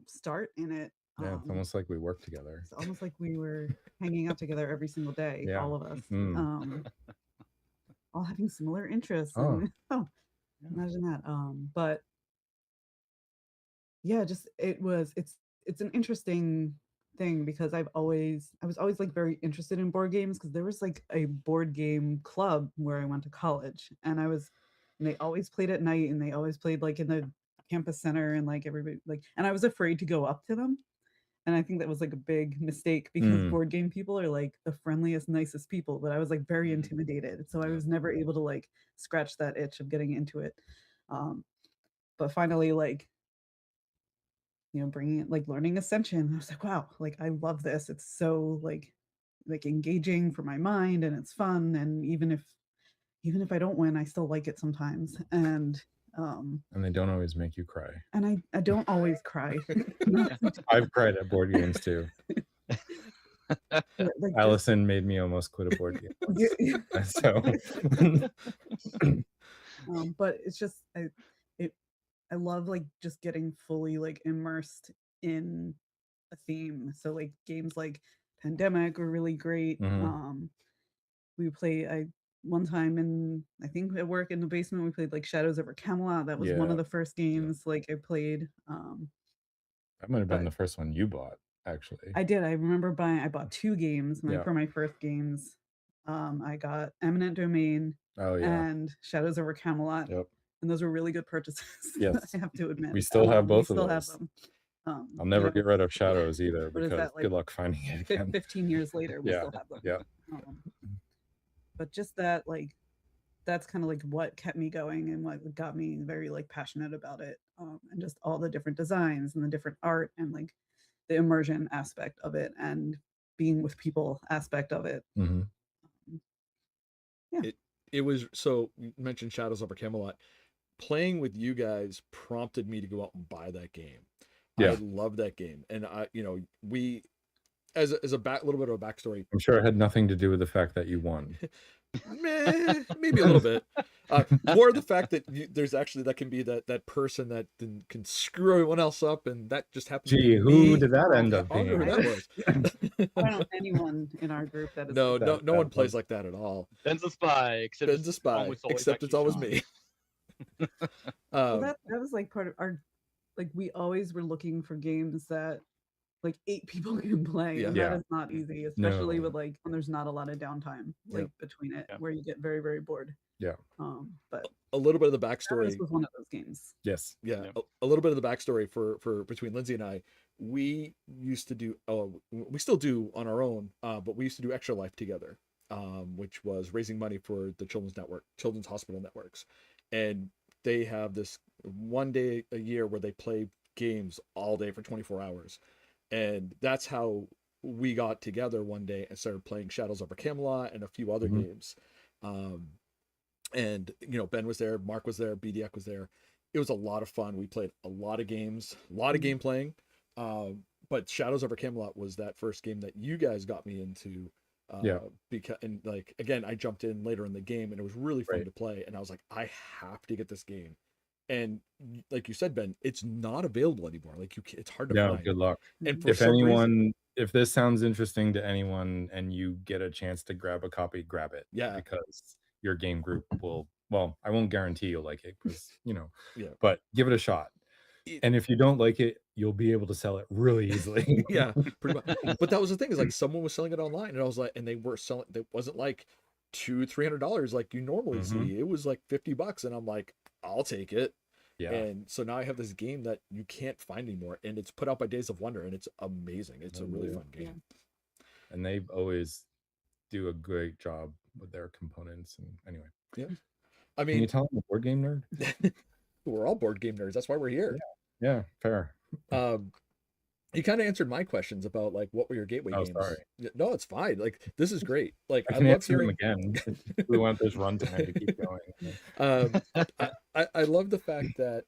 Speaker 4: start in it.
Speaker 3: Yeah, it's almost like we work together.
Speaker 4: It's almost like we were hanging out together every single day,
Speaker 3: Yeah.
Speaker 4: all of us,
Speaker 3: Mm.
Speaker 4: all having similar interests.
Speaker 3: Oh.
Speaker 4: And, imagine that. But yeah, just it's an interesting thing because I was always like very interested in board games because there was like a board game club where I went to college, and they always played at night, and they always played like in the campus center, and like everybody and I was afraid to go up to them. And I think that was like a big mistake because
Speaker 3: Mm.
Speaker 4: board game people are like the friendliest, nicest people, but I was like very intimidated. So I was never able to like scratch that itch of getting into it. But finally, like, bringing it, like learning Ascension, I was like, wow, like I love this. It's so like engaging for my mind, and it's fun. And even if I don't win, I still like it sometimes. And
Speaker 3: they don't always make you cry.
Speaker 4: and I don't always cry.
Speaker 3: I've cried at board games too.
Speaker 4: But, like,
Speaker 3: Allison made me almost quit a board game once.
Speaker 4: Yeah.
Speaker 3: So
Speaker 4: but it's just I love like just getting fully like immersed in a theme. So like games like Pandemic were really great.
Speaker 3: Mhm.
Speaker 4: One time I think at work in the basement, we played like Shadows over Camelot. That was one
Speaker 3: Yeah.
Speaker 4: of the first games like I played.
Speaker 3: That might have been
Speaker 4: But
Speaker 3: the first one you bought, actually.
Speaker 4: I did. I remember I bought 2 games
Speaker 3: Yeah.
Speaker 4: for my first games. I got Eminent Domain
Speaker 3: Oh yeah.
Speaker 4: and Shadows over Camelot,
Speaker 3: Yep.
Speaker 4: and those were really good purchases.
Speaker 3: Yes.
Speaker 4: I have to admit.
Speaker 3: We still have
Speaker 4: We
Speaker 3: both of
Speaker 4: still have
Speaker 3: those.
Speaker 4: them.
Speaker 3: I'll
Speaker 4: You
Speaker 3: never
Speaker 4: know,
Speaker 3: get rid of Shadows either
Speaker 4: what is
Speaker 3: because
Speaker 4: that, like
Speaker 3: good luck finding it again.
Speaker 4: 15 years later, we
Speaker 3: Yeah.
Speaker 4: still have them.
Speaker 3: Yeah.
Speaker 4: But just that, like, that's kind of like what kept me going and what got me very like passionate about it, and just all the different designs and the different art and like the immersion aspect of it and being with people aspect of it.
Speaker 3: hmm
Speaker 1: It was, so you mentioned Shadows over Camelot. Playing with you guys prompted me to go out and buy that game.
Speaker 3: Yeah.
Speaker 1: I love that game, and we, as a little bit of a backstory.
Speaker 3: I'm sure it had nothing to do with the fact that you won.
Speaker 1: Maybe a little bit. More the fact that there's actually, that can be that person that can screw everyone else up, and that just happens.
Speaker 3: Gee,
Speaker 1: to be
Speaker 3: who
Speaker 1: me.
Speaker 3: did that end up
Speaker 1: I don't know
Speaker 3: being?
Speaker 1: who that was.
Speaker 4: I don't know anyone in our group that is
Speaker 1: No,
Speaker 4: like
Speaker 1: no,
Speaker 4: that.
Speaker 1: no one plays like that at all.
Speaker 2: Ben's a spy, except
Speaker 1: Ben's a spy, except it's always me.
Speaker 4: Well, that was like part of our, like, we always were looking for games that like 8 people can play, and
Speaker 3: Yeah.
Speaker 4: that is not easy, especially
Speaker 3: No.
Speaker 4: with like when there's not a lot of downtime like between it, where you get very, very bored.
Speaker 3: Yeah.
Speaker 4: But
Speaker 1: a little bit of the
Speaker 4: Shadows
Speaker 1: backstory.
Speaker 4: was one of those games.
Speaker 3: Yes.
Speaker 1: Yeah,
Speaker 2: Yep.
Speaker 1: a little bit of the backstory for between Lindsay and I. We used to do, we still do on our own, but we used to do Extra Life together, which was raising money for the Children's Hospital Networks, and they have this one day a year where they play games all day for 24 hours, and that's how we got together one day and started playing Shadows over Camelot and a few other games. And Ben was there, Mark was there, BDX was there. It was a lot of fun. We played a lot of games, a lot of game playing. But Shadows over Camelot was that first game that you guys got me into. Because, and like, again, I jumped in later in the game and it was really fun to play. And I was like, I have to get this game. And like you said, Ben, it's not available anymore. Like it's hard to find.
Speaker 3: Good luck.
Speaker 1: And for
Speaker 3: If
Speaker 1: some
Speaker 3: anyone,
Speaker 1: reason,
Speaker 3: if this sounds interesting to anyone and you get a chance to grab a copy, grab it.
Speaker 1: Yeah.
Speaker 3: Because your game group will, well, I won't guarantee you'll like it because,
Speaker 1: Yeah.
Speaker 3: but give it a shot. And if you don't like it, you'll be able to sell it really easily.
Speaker 1: Yeah, pretty much. But that was the thing, is like someone was selling it online and I was like, and they were selling, it wasn't like $200-$300 like you normally see. It was like $50 and I'm like, I'll take it.
Speaker 3: Yeah.
Speaker 1: And so now I have this game that you can't find anymore, and it's put out by Days of Wonder, and it's amazing. It's a really fun game.
Speaker 3: And they always do a great job with their components. And anyway.
Speaker 1: Yeah. I mean,
Speaker 3: can you tell I'm a board game nerd?
Speaker 1: We're all board game nerds. That's why we're here.
Speaker 3: Yeah, fair.
Speaker 1: You kind of answered my questions about like what were your gateway games.
Speaker 3: Sorry.
Speaker 1: No, it's fine. Like this is great. Like
Speaker 3: I
Speaker 1: I
Speaker 3: can
Speaker 1: love
Speaker 3: answer them
Speaker 1: hearing
Speaker 3: again. We want this runtime to keep going.
Speaker 1: I love the fact that,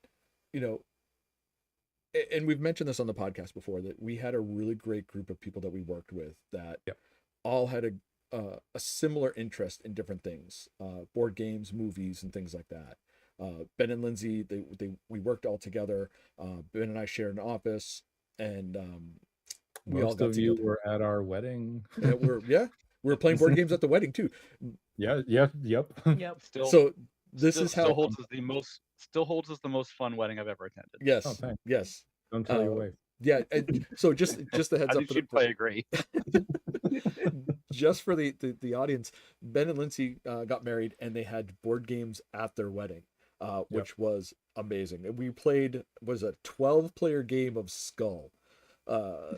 Speaker 1: and we've mentioned this on the podcast before, that we had a really great group of people that we worked with that all had a similar interest in different things, board games, movies, and things like that. Ben and Lindsey, we worked all together. Ben and I shared an office, and we all got
Speaker 3: of
Speaker 1: together.
Speaker 3: you were at our wedding.
Speaker 1: And we were playing board games at the wedding too.
Speaker 3: Yep.
Speaker 1: So this is how
Speaker 2: still holds as the most fun wedding I've ever attended.
Speaker 1: Yes.
Speaker 3: Oh, thanks.
Speaker 1: Yes.
Speaker 3: Don't tell your wife.
Speaker 1: Yeah. So just the heads up.
Speaker 2: She'd probably agree.
Speaker 1: Just for the audience, Ben and Lindsey got married and they had board games at their wedding, which was amazing. And we played, was a 12-player game of Skull.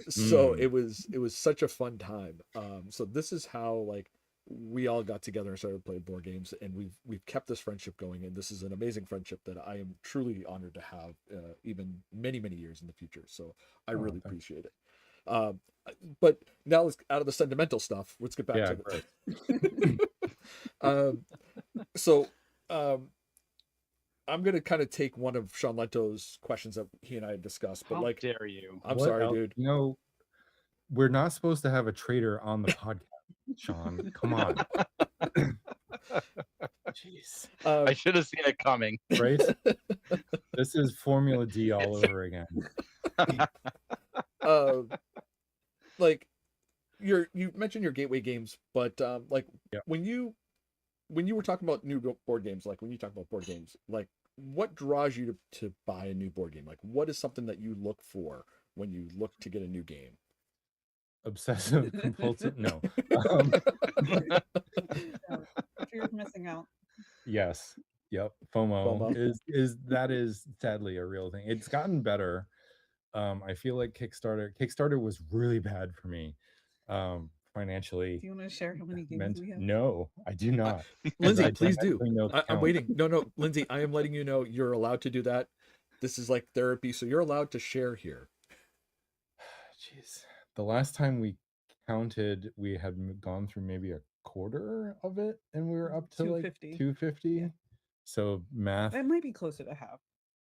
Speaker 1: So it was such a fun time. So this is how like we all got together and started playing board games, and we've kept this friendship going, and this is an amazing friendship that I am truly honored to have, even many years in the future. So I really appreciate it. But now let's out of the sentimental stuff. Let's get back to it. So I'm gonna kind of take one of Sean Lento's questions that he and I had discussed, but
Speaker 2: How
Speaker 1: like,
Speaker 2: dare you?
Speaker 1: I'm sorry, dude.
Speaker 3: We're not supposed to have a trader on the podcast, Sean. Come on. Jeez.
Speaker 2: I should have seen it coming.
Speaker 3: Right? This is Formula D all over again.
Speaker 1: Like you mentioned your gateway games, but like when you were talking about new board games, like when you talk about board games, like what draws you to buy a new board game? Like what is something that you look for when you look to get a new game?
Speaker 3: Obsessive compulsive? No.
Speaker 4: Fear of missing out.
Speaker 3: Yes. Yep. FOMO
Speaker 1: FOMO.
Speaker 3: is sadly a real thing. It's gotten better. I feel like Kickstarter was really bad for me financially.
Speaker 4: Do you want to share how many games we have?
Speaker 3: No, I do not.
Speaker 1: Lindsey,
Speaker 3: I
Speaker 1: please do.
Speaker 3: technically know the
Speaker 1: I'm
Speaker 3: count.
Speaker 1: waiting. No, Lindsey, I am letting you know you're allowed to do that. This is like therapy, so you're allowed to share here.
Speaker 3: Jeez. The last time we counted, we had gone through maybe a quarter of it, and we were up to
Speaker 4: 250.
Speaker 3: like 250.
Speaker 4: Yeah.
Speaker 3: So math.
Speaker 4: That might be closer to half.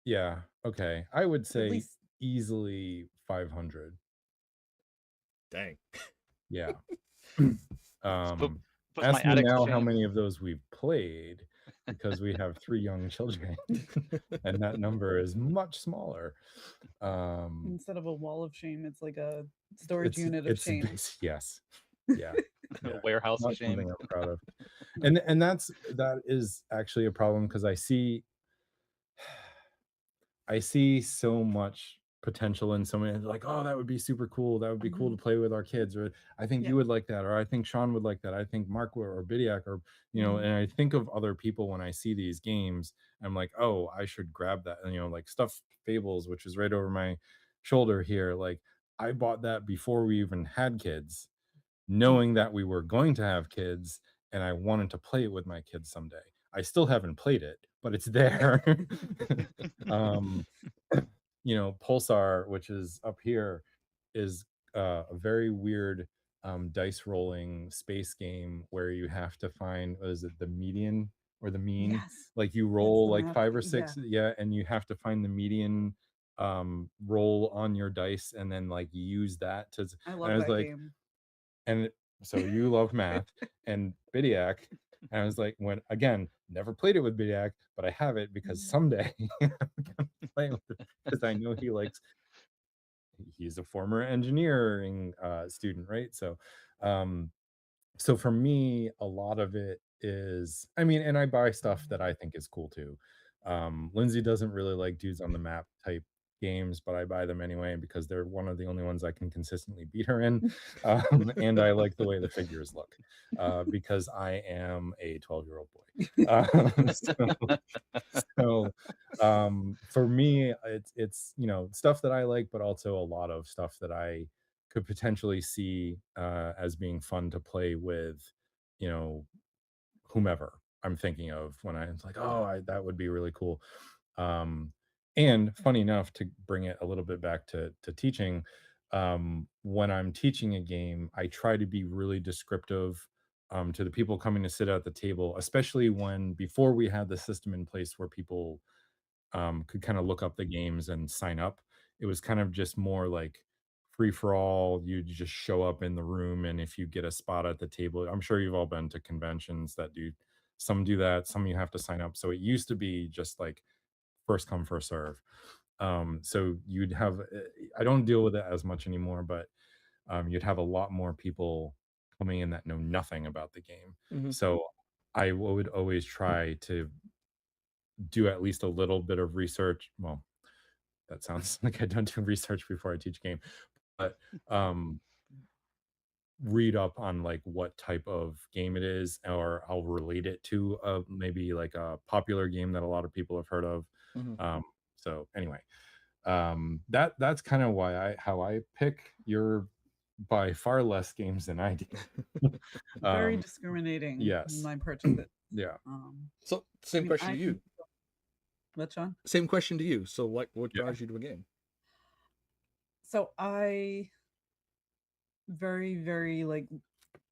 Speaker 3: Yeah. Okay. I would
Speaker 4: At
Speaker 3: say
Speaker 4: least
Speaker 3: easily 500.
Speaker 1: Dang.
Speaker 3: Yeah.
Speaker 2: But
Speaker 3: Ask
Speaker 2: my
Speaker 3: me
Speaker 2: attic
Speaker 3: now how
Speaker 2: shame.
Speaker 3: many of those we've played, because we have 3 young children, and that number is much smaller.
Speaker 4: instead of a wall of shame, it's like a storage unit of
Speaker 3: it's
Speaker 4: shame.
Speaker 3: yes. Yeah.
Speaker 2: A warehouse of
Speaker 3: Not
Speaker 2: shame.
Speaker 3: something I'm proud of. And that is actually a problem, because I see so much potential in so many, like, oh, that would be super cool. That would be cool to play with our kids, or I think you would like that, or I think Sean would like that. I think Mark would, or Bidiak, or and I think of other people when I see these games. I'm like, oh, I should grab that. And like Stuffed Fables, which is right over my shoulder here. Like, I bought that before we even had kids, knowing that we were going to have kids, and I wanted to play it with my kids someday. I still haven't played it, but it's there. Pulsar, which is up here, is a very weird dice rolling space game where you have to find, is it the median or the mean?
Speaker 4: Yes.
Speaker 3: Like, you
Speaker 4: That's
Speaker 3: roll
Speaker 4: the
Speaker 3: like
Speaker 4: map.
Speaker 3: 5 or 6, and you have to find the median roll on your dice, and then like use that to.
Speaker 4: I
Speaker 3: And
Speaker 4: love
Speaker 3: I was
Speaker 4: that
Speaker 3: like,
Speaker 4: game.
Speaker 3: and so you love math and Bidiak. And I was like, again, never played it with Bidiak, but I have it because someday I'm gonna play with it, because I know he's a former engineering student, right? So for me, a lot of it is, and I buy stuff that I think is cool too. Lindsey doesn't really like dudes on the map type games, but I buy them anyway because they're one of the only ones I can consistently beat her in. And I like the way the figures look, because I am a 12-year-old boy. For me, it's stuff that I like, but also a lot of stuff that I could potentially see as being fun to play with, whomever I'm thinking of when I'm like, oh, that would be really cool. And funny enough, to bring it a little bit back to teaching, when I'm teaching a game, I try to be really descriptive to the people coming to sit at the table, especially before we had the system in place where people could kind of look up the games and sign up. It was kind of just more like free for all. You just show up in the room, and if you get a spot at the table, I'm sure you've all been to conventions that some do that, some you have to sign up. So it used to be just like first come, first serve. So you'd have, I don't deal with it as much anymore, but you'd have a lot more people coming in that know nothing about the game. So I would always try to do at least a little bit of research. Well, that sounds like I don't do research before I teach a game, but read up on like what type of game it is, or I'll relate it to maybe like a popular game that a lot of people have heard of. So anyway, that's kind of how I pick. You're by far less games than I do.
Speaker 4: Very discriminating.
Speaker 3: Yes.
Speaker 4: In my purchases.
Speaker 3: Yeah.
Speaker 1: So same question to you.
Speaker 4: What, Sean?
Speaker 1: Same question to you. So what draws you to a game?
Speaker 4: So I very, very like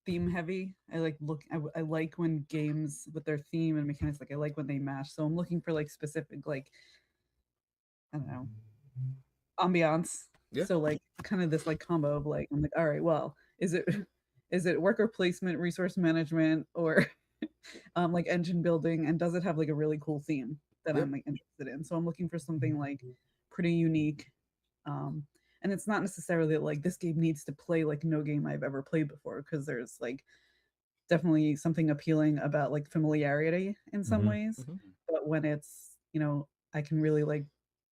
Speaker 4: theme heavy. I like when games with their theme and mechanics, like I like when they match. So I'm looking for like specific, like, I don't know, ambiance.
Speaker 1: Yeah.
Speaker 4: So like kind of this like combo of like, I'm like, all right, well, is it worker placement, resource management, or like engine building, and does it have like a really cool theme that I'm like interested in? So I'm looking for something like pretty unique. And it's not necessarily like this game needs to play like no game I've ever played before, because there's like definitely something appealing about like familiarity in some ways. But when it's, I can really like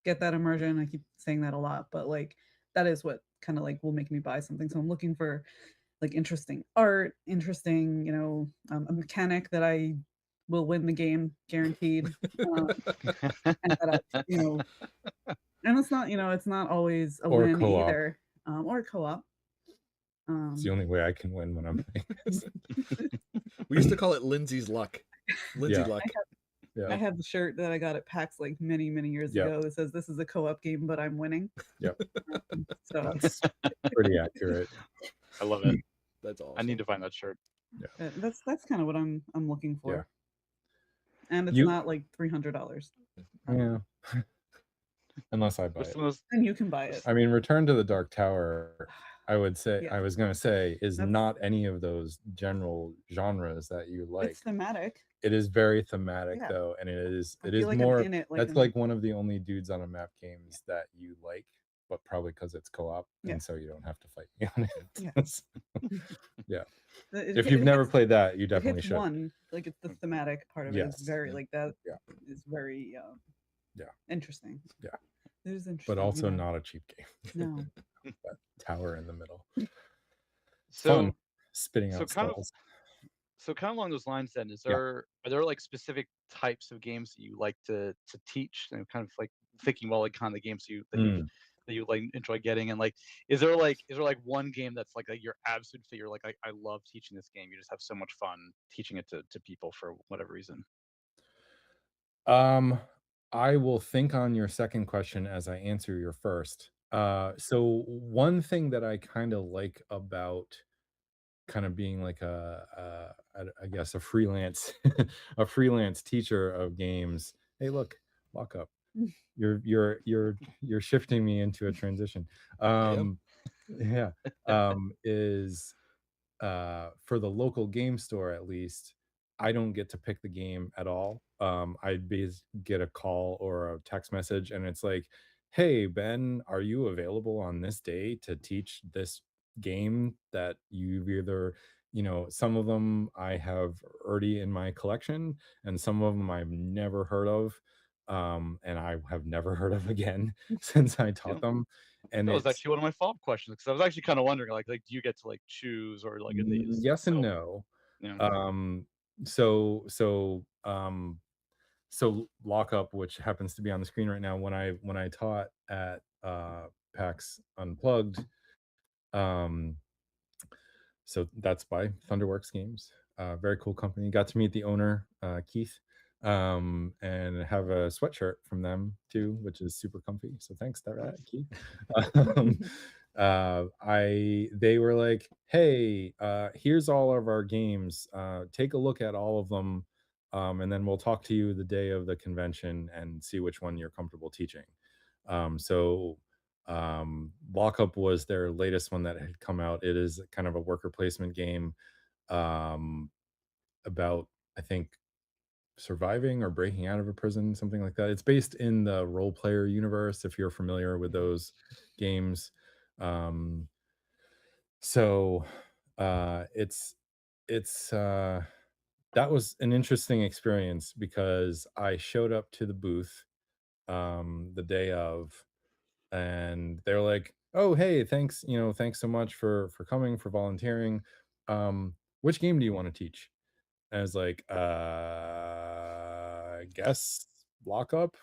Speaker 4: get that immersion. I keep saying that a lot, but like that is what kind of like will make me buy something. So I'm looking for like interesting art, interesting, a mechanic that I will win the game guaranteed. And that and it's not, it's not always a
Speaker 3: Or
Speaker 4: win
Speaker 3: co-op.
Speaker 4: either. Or co-op.
Speaker 3: It's the only way I can win when I'm playing this.
Speaker 1: We used to call it Lindsay's luck. Lindsay
Speaker 3: Yeah.
Speaker 1: luck.
Speaker 3: Yeah.
Speaker 4: I have the shirt that I got at PAX like many, many years
Speaker 3: Yep.
Speaker 4: ago that says this is a co-op game, but I'm winning.
Speaker 3: Yep.
Speaker 4: So
Speaker 3: That's pretty accurate.
Speaker 2: I love it.
Speaker 1: That's awesome.
Speaker 2: I need to find that shirt.
Speaker 4: that's kind of what I'm looking for. And it's
Speaker 3: You-
Speaker 4: not like $300.
Speaker 3: Yeah. Unless I buy
Speaker 2: What's
Speaker 3: it.
Speaker 2: the most-
Speaker 4: And you can buy it.
Speaker 3: I mean, Return to the Dark Tower, I would say,
Speaker 4: Yeah.
Speaker 3: I was going to say, is
Speaker 4: That's-
Speaker 3: not any of those general genres that you like.
Speaker 4: It's thematic.
Speaker 3: It is very thematic,
Speaker 4: Yeah.
Speaker 3: though, and it is
Speaker 4: I feel like
Speaker 3: more.
Speaker 4: I'm in it.
Speaker 3: That's like one of the only dudes on a map games that you like, but probably because it's co-op,
Speaker 4: Yeah.
Speaker 3: and so you don't have to fight me on it.
Speaker 4: Yeah.
Speaker 3: If you've never played that, you definitely
Speaker 4: hits
Speaker 3: should.
Speaker 4: one, like it's the thematic part of it
Speaker 3: Yes.
Speaker 4: is very like that.
Speaker 3: Yeah.
Speaker 4: Is very interesting.
Speaker 3: Yeah.
Speaker 4: It is interesting.
Speaker 3: But also not a cheap game.
Speaker 4: No.
Speaker 3: That tower in the middle.
Speaker 2: So
Speaker 3: Fun spitting
Speaker 2: so
Speaker 3: out
Speaker 2: kind of-
Speaker 3: skulls.
Speaker 2: So kind of along those lines, then,
Speaker 3: Yeah.
Speaker 2: are there like specific types of games that you like to teach? And kind of like thinking about like kind of the games that you like enjoy getting, and like is there like one game that's like your absolute favorite? Like I love teaching this game. You just have so much fun teaching it to people for whatever reason.
Speaker 3: I will think on your second question as I answer your first. So one thing that I kind of like about kind of being like I guess a freelance a freelance teacher of games. Hey, look, lock up. You're shifting me into a transition. Yeah. Is for the local game store, at least, I don't get to pick the game at all. I'd get a call or a text message, and it's like, "Hey, Ben, are you available on this day to teach this game that you've either, some of them I have already in my collection, and some of them I've never heard of, and I have never heard of again since I taught them." And
Speaker 2: That was
Speaker 3: it's
Speaker 2: actually one of my follow-up questions, because I was actually kind of wondering, like, do you get to like choose, or like in these?
Speaker 3: yes and no.
Speaker 2: Yeah.
Speaker 3: So Lockup, which happens to be on the screen right now, when I taught at PAX Unplugged, so that's by Thunderworks Games, very cool company. Got to meet the owner, Keith, and have a sweatshirt from them too, which is super comfy, so thanks to that, Keith. They were like, "Hey, here's all of our games, take a look at all of them, and then we'll talk to you the day of the convention and see which one you're comfortable teaching." Lockup was their latest one that had come out. It is kind of a worker placement game, about, I think, surviving or breaking out of a prison, something like that. It's based in the Role Player universe, if you're familiar with those games. It's that was an interesting experience, because I showed up to the booth the day of, and they're like, "Oh, hey, thanks so much for coming, for volunteering. Which game do you want to teach?" And I was like, I guess Lockup.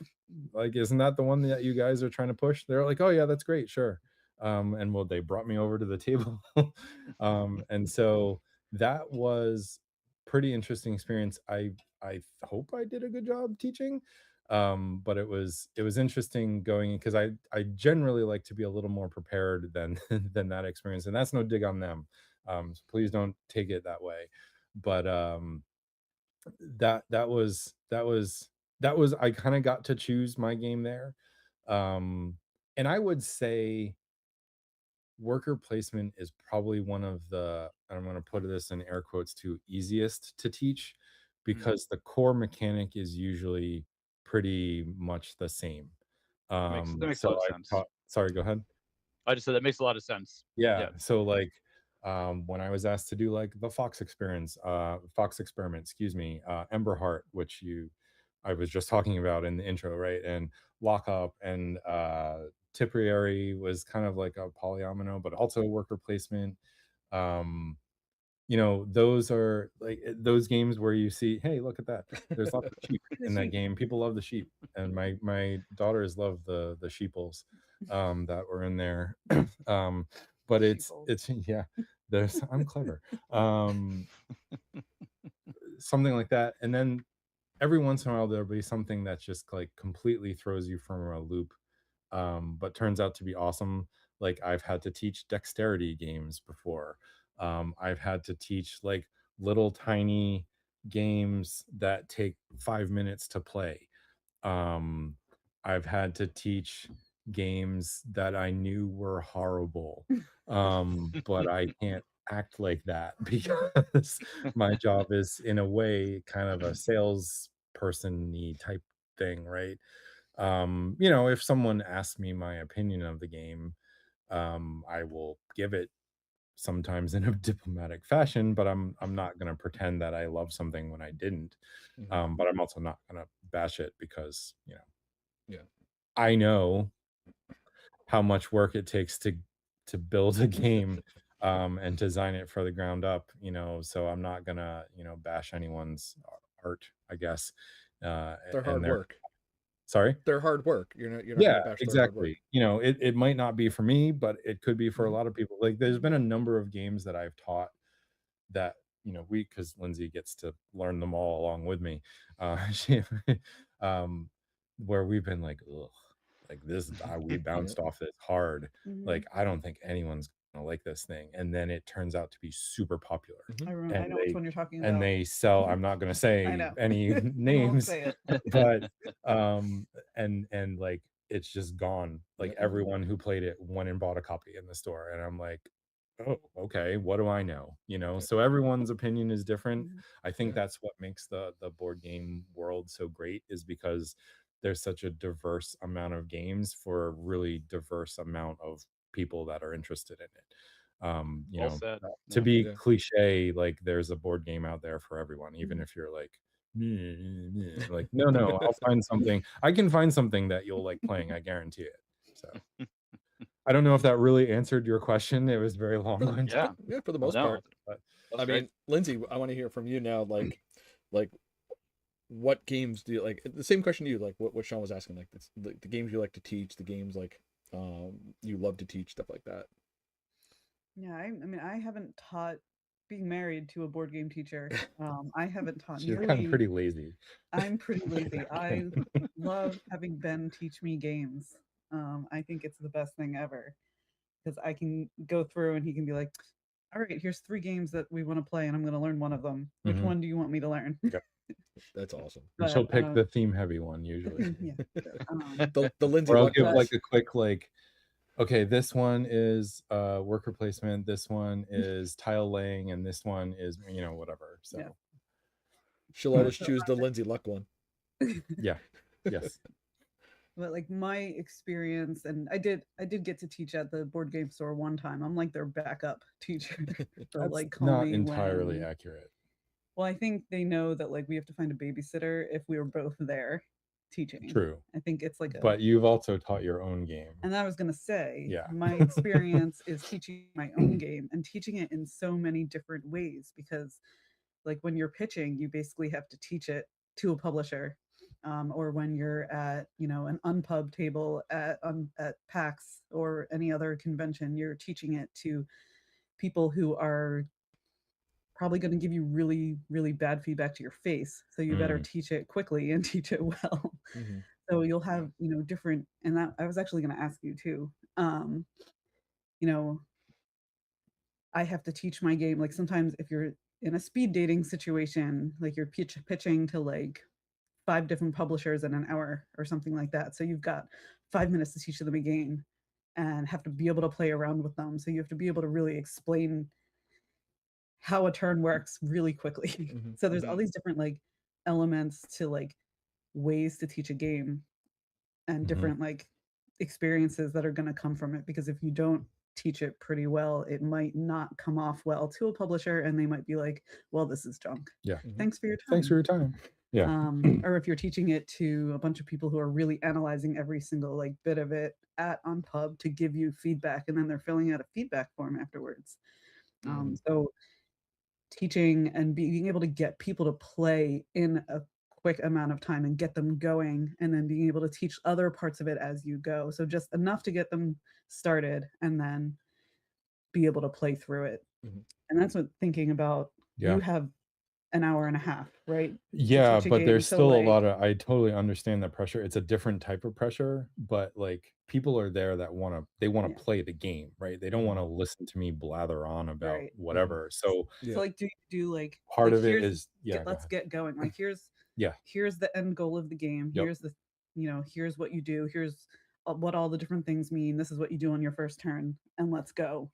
Speaker 3: Like, isn't that the one that you guys are trying to push? They're like, "Oh yeah, that's great, sure." And they brought me over to the table. And so that was pretty interesting experience. I hope I did a good job teaching. But it was interesting going, because I generally like to be a little more prepared than than that experience, and that's no dig on them. So please don't take it that way. But that was I kind of got to choose my game there. And I would say worker placement is probably one of the, I'm going to put this in air quotes too, easiest to teach, because the core mechanic is usually pretty much the same.
Speaker 2: That makes a lot of sense.
Speaker 3: Sorry, go ahead.
Speaker 2: I just said that makes a lot of sense.
Speaker 3: Yeah. So like, when I was asked to do like the Fox experiment, Emberheart, which I was just talking about in the intro, right? And Lockup and Tipperary was kind of like a polyomino, but also a worker placement. You know, those are like those games where you see, hey, look at that. There's lots of sheep in that game. People love the sheep, and my daughters love the sheeples that were in there. But it's yeah, there's I'm clever. Something like that, and then every once in a while there'll be something that just like completely throws you from a loop, but turns out to be awesome. Like I've had to teach dexterity games before. I've had to teach like little tiny games that take 5 minutes to play. um I've had to teach games that I knew were horrible, but I can't act like that because my job is in a way kind of a salesperson-y type thing, right? You know, if someone asks me my opinion of the game, I will give it sometimes in a diplomatic fashion, but I'm not going to pretend that I love something when I didn't. But I'm also not going to bash it because, you know,
Speaker 1: Yeah.
Speaker 3: I know how much work it takes to build a game and design it for the ground up, you know, so I'm not going to, you know, bash anyone's art, I guess.
Speaker 1: They're
Speaker 3: And
Speaker 1: hard work.
Speaker 3: Sorry?
Speaker 1: They're hard work. You're not
Speaker 3: Yeah,
Speaker 1: gonna bash their hard work.
Speaker 3: exactly. You know, it might not be for me, but it could be for a
Speaker 1: Mhm.
Speaker 3: lot of people. Like there's been a number of games that I've taught that, you know, because Lindsay gets to learn them all along with me. She, um, where we've been like, ugh, like this, we bounced off this hard. Like I don't think anyone's gonna like this thing, and then it turns out to be super popular.
Speaker 4: I remember. I
Speaker 3: And
Speaker 4: know which one you're talking about.
Speaker 3: and they sell. I'm not gonna say
Speaker 4: I know.
Speaker 3: any
Speaker 4: I won't
Speaker 3: names,
Speaker 4: say it.
Speaker 3: but and like it's just gone. Like
Speaker 1: Yep.
Speaker 3: everyone who played it went and bought a copy in the store, and I'm like, oh, okay, what do I know? You know, so everyone's opinion is different. I think
Speaker 1: Yeah.
Speaker 3: that's what makes the board game world so great, is because there's such a diverse amount of games for a really diverse amount of people that are interested in it. You
Speaker 2: Well
Speaker 3: know,
Speaker 2: said.
Speaker 3: to
Speaker 2: Yeah.
Speaker 3: be
Speaker 1: Yeah.
Speaker 3: cliche, like there's a board game out there for everyone, even if you're like, like, no, I'll find something. I can find something that you'll like playing, I guarantee it. So I don't know if that really answered your question. It was very long-winded.
Speaker 2: Yeah.
Speaker 1: Yeah, for the most
Speaker 2: No,
Speaker 1: part.
Speaker 3: But
Speaker 2: that's
Speaker 1: I
Speaker 2: great.
Speaker 1: mean, Lindsay, I want to hear from you now. Like, what games do you like? The same question to you, like what Sean was asking, like the games you like to teach, the games like you love to teach, stuff like that.
Speaker 4: Yeah, I mean, I haven't taught being married to a board game teacher. I haven't taught
Speaker 3: she's kind of
Speaker 4: nearly.
Speaker 3: pretty lazy.
Speaker 4: I'm pretty lazy. I love having Ben teach me games. I think it's the best thing ever because I can go through and he can be like, all right, here's 3 games that we want to play, and I'm going to learn one of them. Which one do you want me to learn?
Speaker 1: That's awesome.
Speaker 3: And she'll
Speaker 4: But,
Speaker 3: pick the theme heavy one usually.
Speaker 4: yeah.
Speaker 1: The Lindsay
Speaker 3: Or I'll
Speaker 1: Luck
Speaker 3: give
Speaker 1: ones.
Speaker 3: like a quick like, okay, this one is worker placement, this one is tile laying, and this one is, you know, whatever. So
Speaker 4: Yeah.
Speaker 1: She'll always choose the Lindsay Luck one.
Speaker 3: yeah. Yes.
Speaker 4: But like my experience, and I did get to teach at the board game store one time. I'm like their backup teacher. They'll like call
Speaker 3: Not
Speaker 4: me
Speaker 3: entirely
Speaker 4: when.
Speaker 3: accurate.
Speaker 4: Well, I think they know that like we have to find a babysitter if we were both there teaching.
Speaker 3: True.
Speaker 4: I think it's like a.
Speaker 3: But you've also taught your own game.
Speaker 4: And I was gonna say,
Speaker 3: Yeah.
Speaker 4: my experience is teaching my own game and teaching it in so many different ways because, like, when you're pitching, you basically have to teach it to a publisher, or when you're at, you know, an unpub table at PAX or any other convention, you're teaching it to people who are probably going to give you really, really bad feedback to your face. So you better teach it quickly and teach it well. So you'll have, you know, different, and that I was actually going to ask you too. You know, I have to teach my game. Like sometimes if you're in a speed dating situation, like you're pitching to like 5 different publishers in an hour or something like that. So you've got 5 minutes to teach them a game and have to be able to play around with them. So you have to be able to really explain how a turn works really quickly. So there's all these different like elements to like ways to teach a game and different like experiences that are going to come from it, because if you don't teach it pretty well, it might not come off well to a publisher and they might be like, well, this is junk.
Speaker 3: Yeah.
Speaker 4: Thanks for your time.
Speaker 3: Thanks for your time. Yeah.
Speaker 4: or if you're teaching it to a bunch of people who are really analyzing every single like bit of it on pub to give you feedback, and then they're filling out a feedback form afterwards. So teaching and being able to get people to play in a quick amount of time and get them going, and then being able to teach other parts of it as you go, so just enough to get them started and then be able to play through it. And that's what thinking about,
Speaker 3: Yeah.
Speaker 4: you have an hour and a half, right, to
Speaker 3: Yeah,
Speaker 4: teach a
Speaker 3: but
Speaker 4: game,
Speaker 3: there's
Speaker 4: so
Speaker 3: still a
Speaker 4: like
Speaker 3: lot of, I totally understand the pressure. It's a different type of pressure, but like people are there that they want
Speaker 4: Yeah.
Speaker 3: to play the game, right? They don't want to listen to me blather on about
Speaker 4: Right.
Speaker 3: whatever. So
Speaker 1: Yeah.
Speaker 4: So like, do you do like
Speaker 3: part of it
Speaker 4: here's
Speaker 3: is, yeah, go
Speaker 4: let's
Speaker 3: ahead.
Speaker 4: get going, like here's
Speaker 3: Yeah.
Speaker 4: here's the end goal of the game,
Speaker 3: Yep.
Speaker 4: here's the, you know, here's what you do, here's what all the different things mean, this is what you do on your first turn, and let's go.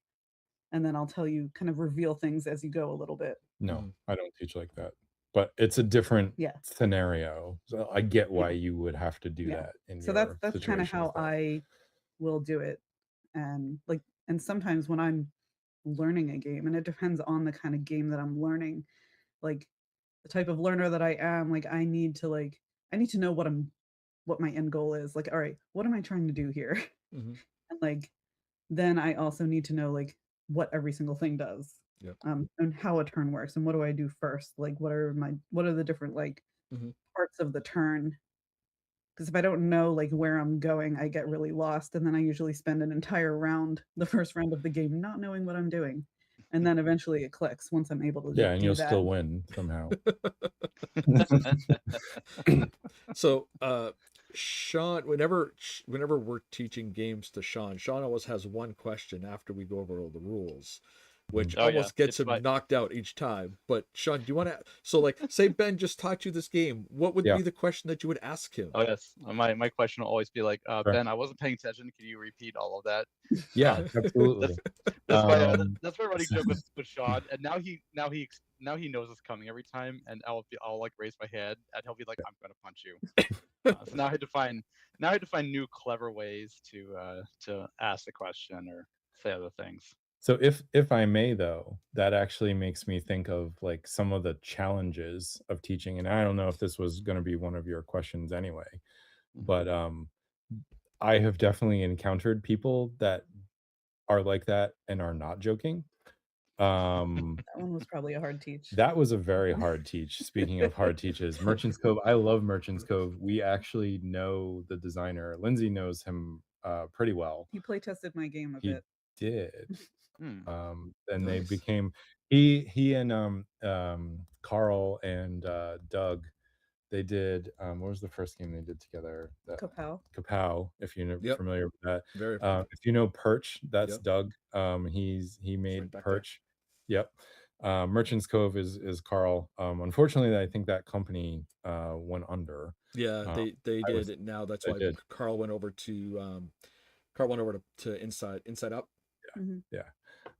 Speaker 4: And then I'll tell you, kind of reveal things as you go a little bit.
Speaker 3: No, I don't teach like that. But it's a different
Speaker 4: Yeah.
Speaker 3: scenario. So I get why
Speaker 4: Yeah.
Speaker 3: you would have to do
Speaker 4: Yeah.
Speaker 3: that in
Speaker 4: So
Speaker 3: your
Speaker 4: that's kind of
Speaker 3: situations,
Speaker 4: how
Speaker 3: though.
Speaker 4: I will do it. And like, and sometimes when I'm learning a game, and it depends on the kind of game that I'm learning, like the type of learner that I am, like I need to know what my end goal is. Like, all right, what am I trying to do here? And like, then I also need to know like what every single thing does.
Speaker 1: Yep.
Speaker 4: And how a turn works, and what do I do first? Like, what are the different like parts of the turn? Because if I don't know like where I'm going, I get really lost, and then I usually spend an entire round, the first round of the game, not knowing what I'm doing, and then eventually it clicks once I'm able to
Speaker 3: Yeah, and
Speaker 4: do
Speaker 3: you'll
Speaker 4: that.
Speaker 3: still win somehow.
Speaker 1: So Sean, whenever we're teaching games to Sean always has one question after we go over all the rules, which
Speaker 2: Oh, yeah.
Speaker 1: almost gets
Speaker 2: It's
Speaker 1: him knocked out each time. But Sean, do you want to, so like say Ben just taught you this game, what would
Speaker 3: Yeah.
Speaker 1: be the question that you would ask him?
Speaker 2: Oh yes, my question will always be like,
Speaker 3: Sure.
Speaker 2: Ben, I wasn't paying attention. Can you repeat all of that?
Speaker 3: Yeah, absolutely.
Speaker 2: That's my running joke with Sean, and now he knows it's coming every time, and I'll like raise my head, and he'll be like, I'm gonna punch you. So now I had to find new clever ways to ask the question or say other things.
Speaker 3: So if I may, though, that actually makes me think of like some of the challenges of teaching. And I don't know if this was going to be one of your questions anyway, but I have definitely encountered people that are like that and are not joking.
Speaker 4: That one was probably a hard teach.
Speaker 3: That was a very hard teach. Speaking of hard teaches, Merchants Cove. I love Merchants Cove. We actually know the designer. Lindsay knows him pretty well.
Speaker 4: He play tested my game a
Speaker 3: He
Speaker 4: bit.
Speaker 3: did. And they
Speaker 1: Nice.
Speaker 3: became he and Carl and Doug. They did what was the first game they did together? Kapow, if you're
Speaker 1: Yep.
Speaker 3: familiar with that.
Speaker 1: Very
Speaker 3: If you know Perch, that's
Speaker 1: Yep.
Speaker 3: Doug. He made
Speaker 1: right back
Speaker 3: Perch. Yep. Merchants Cove is Carl. Unfortunately, I think that company went under.
Speaker 1: Yeah, they did it now. That's
Speaker 3: they
Speaker 1: why
Speaker 3: did.
Speaker 1: Carl went over to Inside Up.
Speaker 3: Yeah.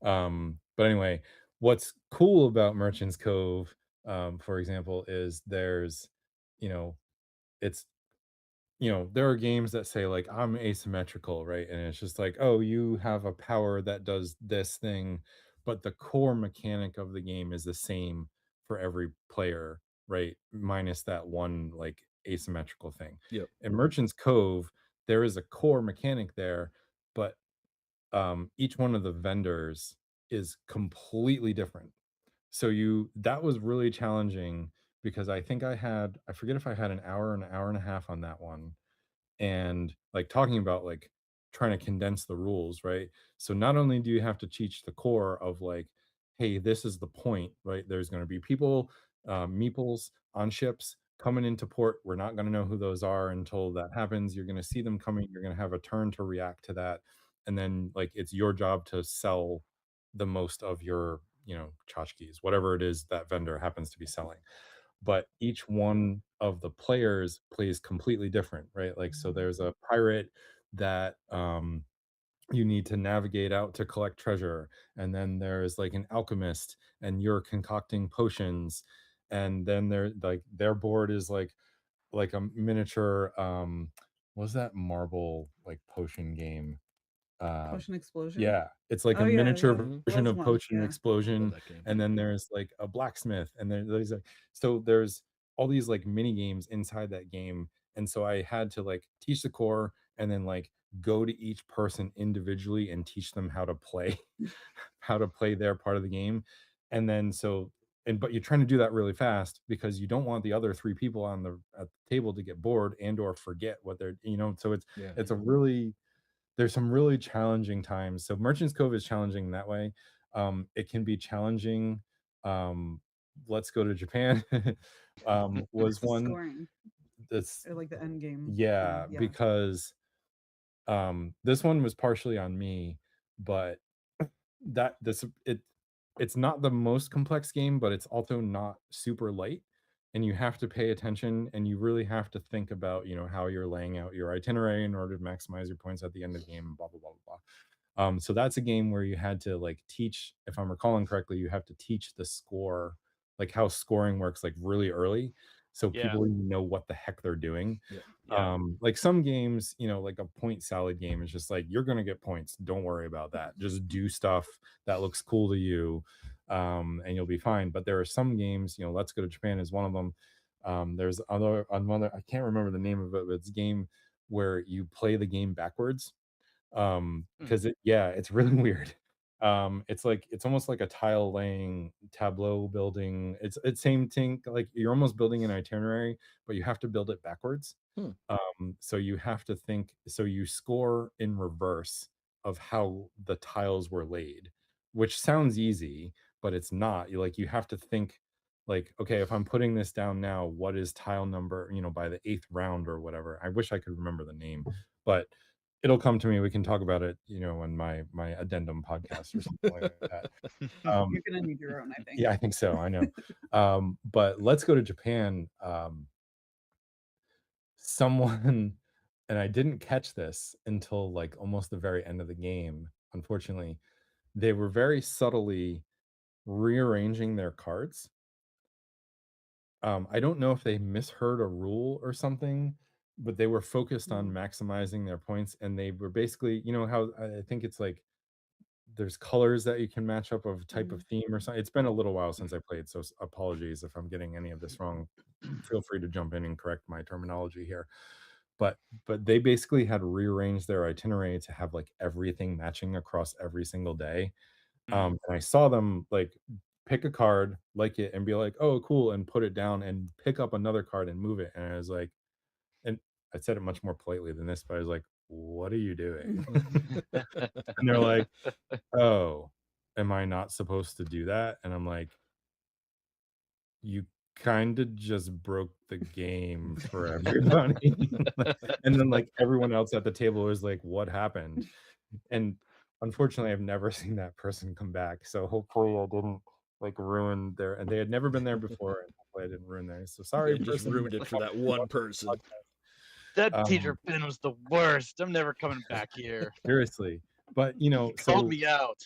Speaker 3: But anyway, what's cool about Merchants Cove, for example, is there's, it's, there are games that say like I'm asymmetrical, right? And it's just like, oh, you have a power that does this thing, but the core mechanic of the game is the same for every player, right? Minus that one like asymmetrical thing.
Speaker 1: Yep.
Speaker 3: In Merchants Cove, there is a core mechanic there, but each one of the vendors is completely different. So that was really challenging because I forget if I had an hour and a half on that one. And like talking about like trying to condense the rules, right? So not only do you have to teach the core of like, hey, this is the point, right? There's going to be people, meeples on ships coming into port. We're not going to know who those are until that happens. You're going to see them coming. You're going to have a turn to react to that. And then like it's your job to sell the most of your, tchotchkes, whatever it is that vendor happens to be selling. But each one of the players plays completely different, right? Like, so there's a pirate that you need to navigate out to collect treasure, and then there's like an alchemist and you're concocting potions, and then their board is like a miniature what was that marble like potion game?
Speaker 4: Potion Explosion.
Speaker 3: Yeah, it's like
Speaker 4: Oh,
Speaker 3: a
Speaker 4: yeah,
Speaker 3: miniature
Speaker 4: yeah.
Speaker 3: version
Speaker 4: Was
Speaker 3: of
Speaker 4: one,
Speaker 3: Potion
Speaker 4: yeah.
Speaker 3: Explosion,
Speaker 1: Love that game.
Speaker 3: and then there's like a blacksmith, and there's like, so there's all these like mini games inside that game. And so I had to like teach the core and then like go to each person individually and teach them how to play how to play their part of the game. And then so and but you're trying to do that really fast because you don't want the other three people on the at the table to get bored and or forget what they're, so
Speaker 1: Yeah.
Speaker 3: it's a really there's some really challenging times. So Merchants Cove is challenging in that way. It can be challenging. Let's Go to Japan was
Speaker 4: The
Speaker 3: one
Speaker 4: scoring
Speaker 3: that's
Speaker 4: or like the end game.
Speaker 3: yeah,
Speaker 4: Yeah.
Speaker 3: because this one was partially on me, but that this it's not the most complex game, but it's also not super light. And you have to pay attention and you really have to think about, how you're laying out your itinerary in order to maximize your points at the end of the game, blah, blah, blah, blah, blah. So that's a game where you had to like teach, if I'm recalling correctly, you have to teach the score, like how scoring works like really early. So
Speaker 2: Yeah.
Speaker 3: people know what the heck they're doing.
Speaker 2: Yeah.
Speaker 3: Like some games, like a point salad game is just like, you're going to get points. Don't worry about that. Just do stuff that looks cool to you. And you'll be fine. But there are some games, Let's Go to Japan is one of them. There's another, I can't remember the name of it, but it's a game where you play the game backwards. Because it's really weird. It's almost like a tile laying tableau building. It's same thing, like you're almost building an itinerary, but you have to build it backwards. So you have to think, so you score in reverse of how the tiles were laid, which sounds easy, but it's not. You have to think like, okay, if I'm putting this down now, what is tile number, by the 8th round or whatever. I wish I could remember the name, but it'll come to me. We can talk about it, in my addendum podcast or something like that.
Speaker 4: You're gonna need your own, I think.
Speaker 3: Yeah, I think so. I know. But Let's Go to Japan. Someone, and I didn't catch this until like almost the very end of the game, unfortunately. They were very subtly rearranging their cards. I don't know if they misheard a rule or something, but they were focused on maximizing their points, and they were basically, how I think it's like there's colors that you can match up of type of theme or something. It's been a little while since I played, so apologies if I'm getting any of this wrong. Feel free to jump in and correct my terminology here. But they basically had rearranged their itinerary to have like everything matching across every single day. And I saw them like pick a card, like it, and be like, "Oh, cool," and put it down and pick up another card and move it. And I was like, and I said it much more politely than this, but I was like, "What are you doing?" And they're like, "Oh, am I not supposed to do that?" And I'm like, "You kind of just broke the game for everybody." And then like everyone else at the table was like, "What happened?" And unfortunately, I've never seen that person come back. So hopefully I didn't like ruin their, and they had never been there before, and hopefully I didn't ruin theirs. So sorry,
Speaker 1: You just
Speaker 3: person.
Speaker 1: ruined it for that one person.
Speaker 2: That teacher Ben was the worst. I'm never coming back here.
Speaker 3: Seriously. But
Speaker 2: He called me out.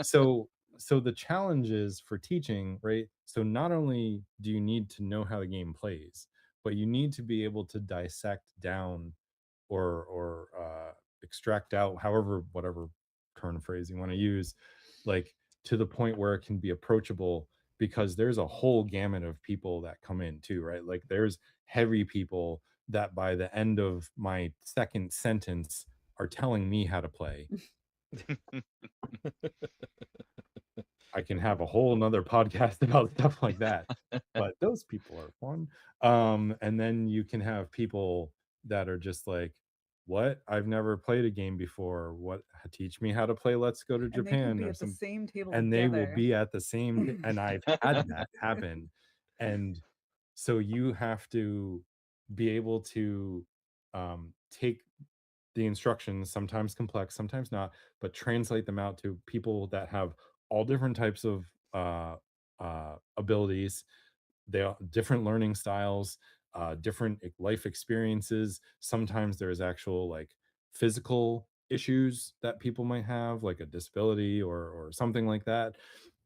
Speaker 3: so the challenge is for teaching, right? So not only do you need to know how the game plays, but you need to be able to dissect down or extract out, however, whatever turn phrase you want to use, like to the point where it can be approachable, because there's a whole gamut of people that come in too, right? Like there's heavy people that by the end of my second sentence are telling me how to play. I can have a whole nother podcast about stuff like that, but those people are fun. And then you can have people that are just like, "What? I've never played a game before. What? Teach me how to play Let's Go to
Speaker 4: And they can
Speaker 3: Japan,"
Speaker 4: be
Speaker 3: or
Speaker 4: at the
Speaker 3: some,
Speaker 4: same table
Speaker 3: and they will
Speaker 4: together.
Speaker 3: be at the same. And I've had that happen, and so you have to be able to take the instructions, sometimes complex, sometimes not, but translate them out to people that have all different types of abilities. They are different learning styles, different life experiences. Sometimes there's actual like physical issues that people might have, like a disability or something like that.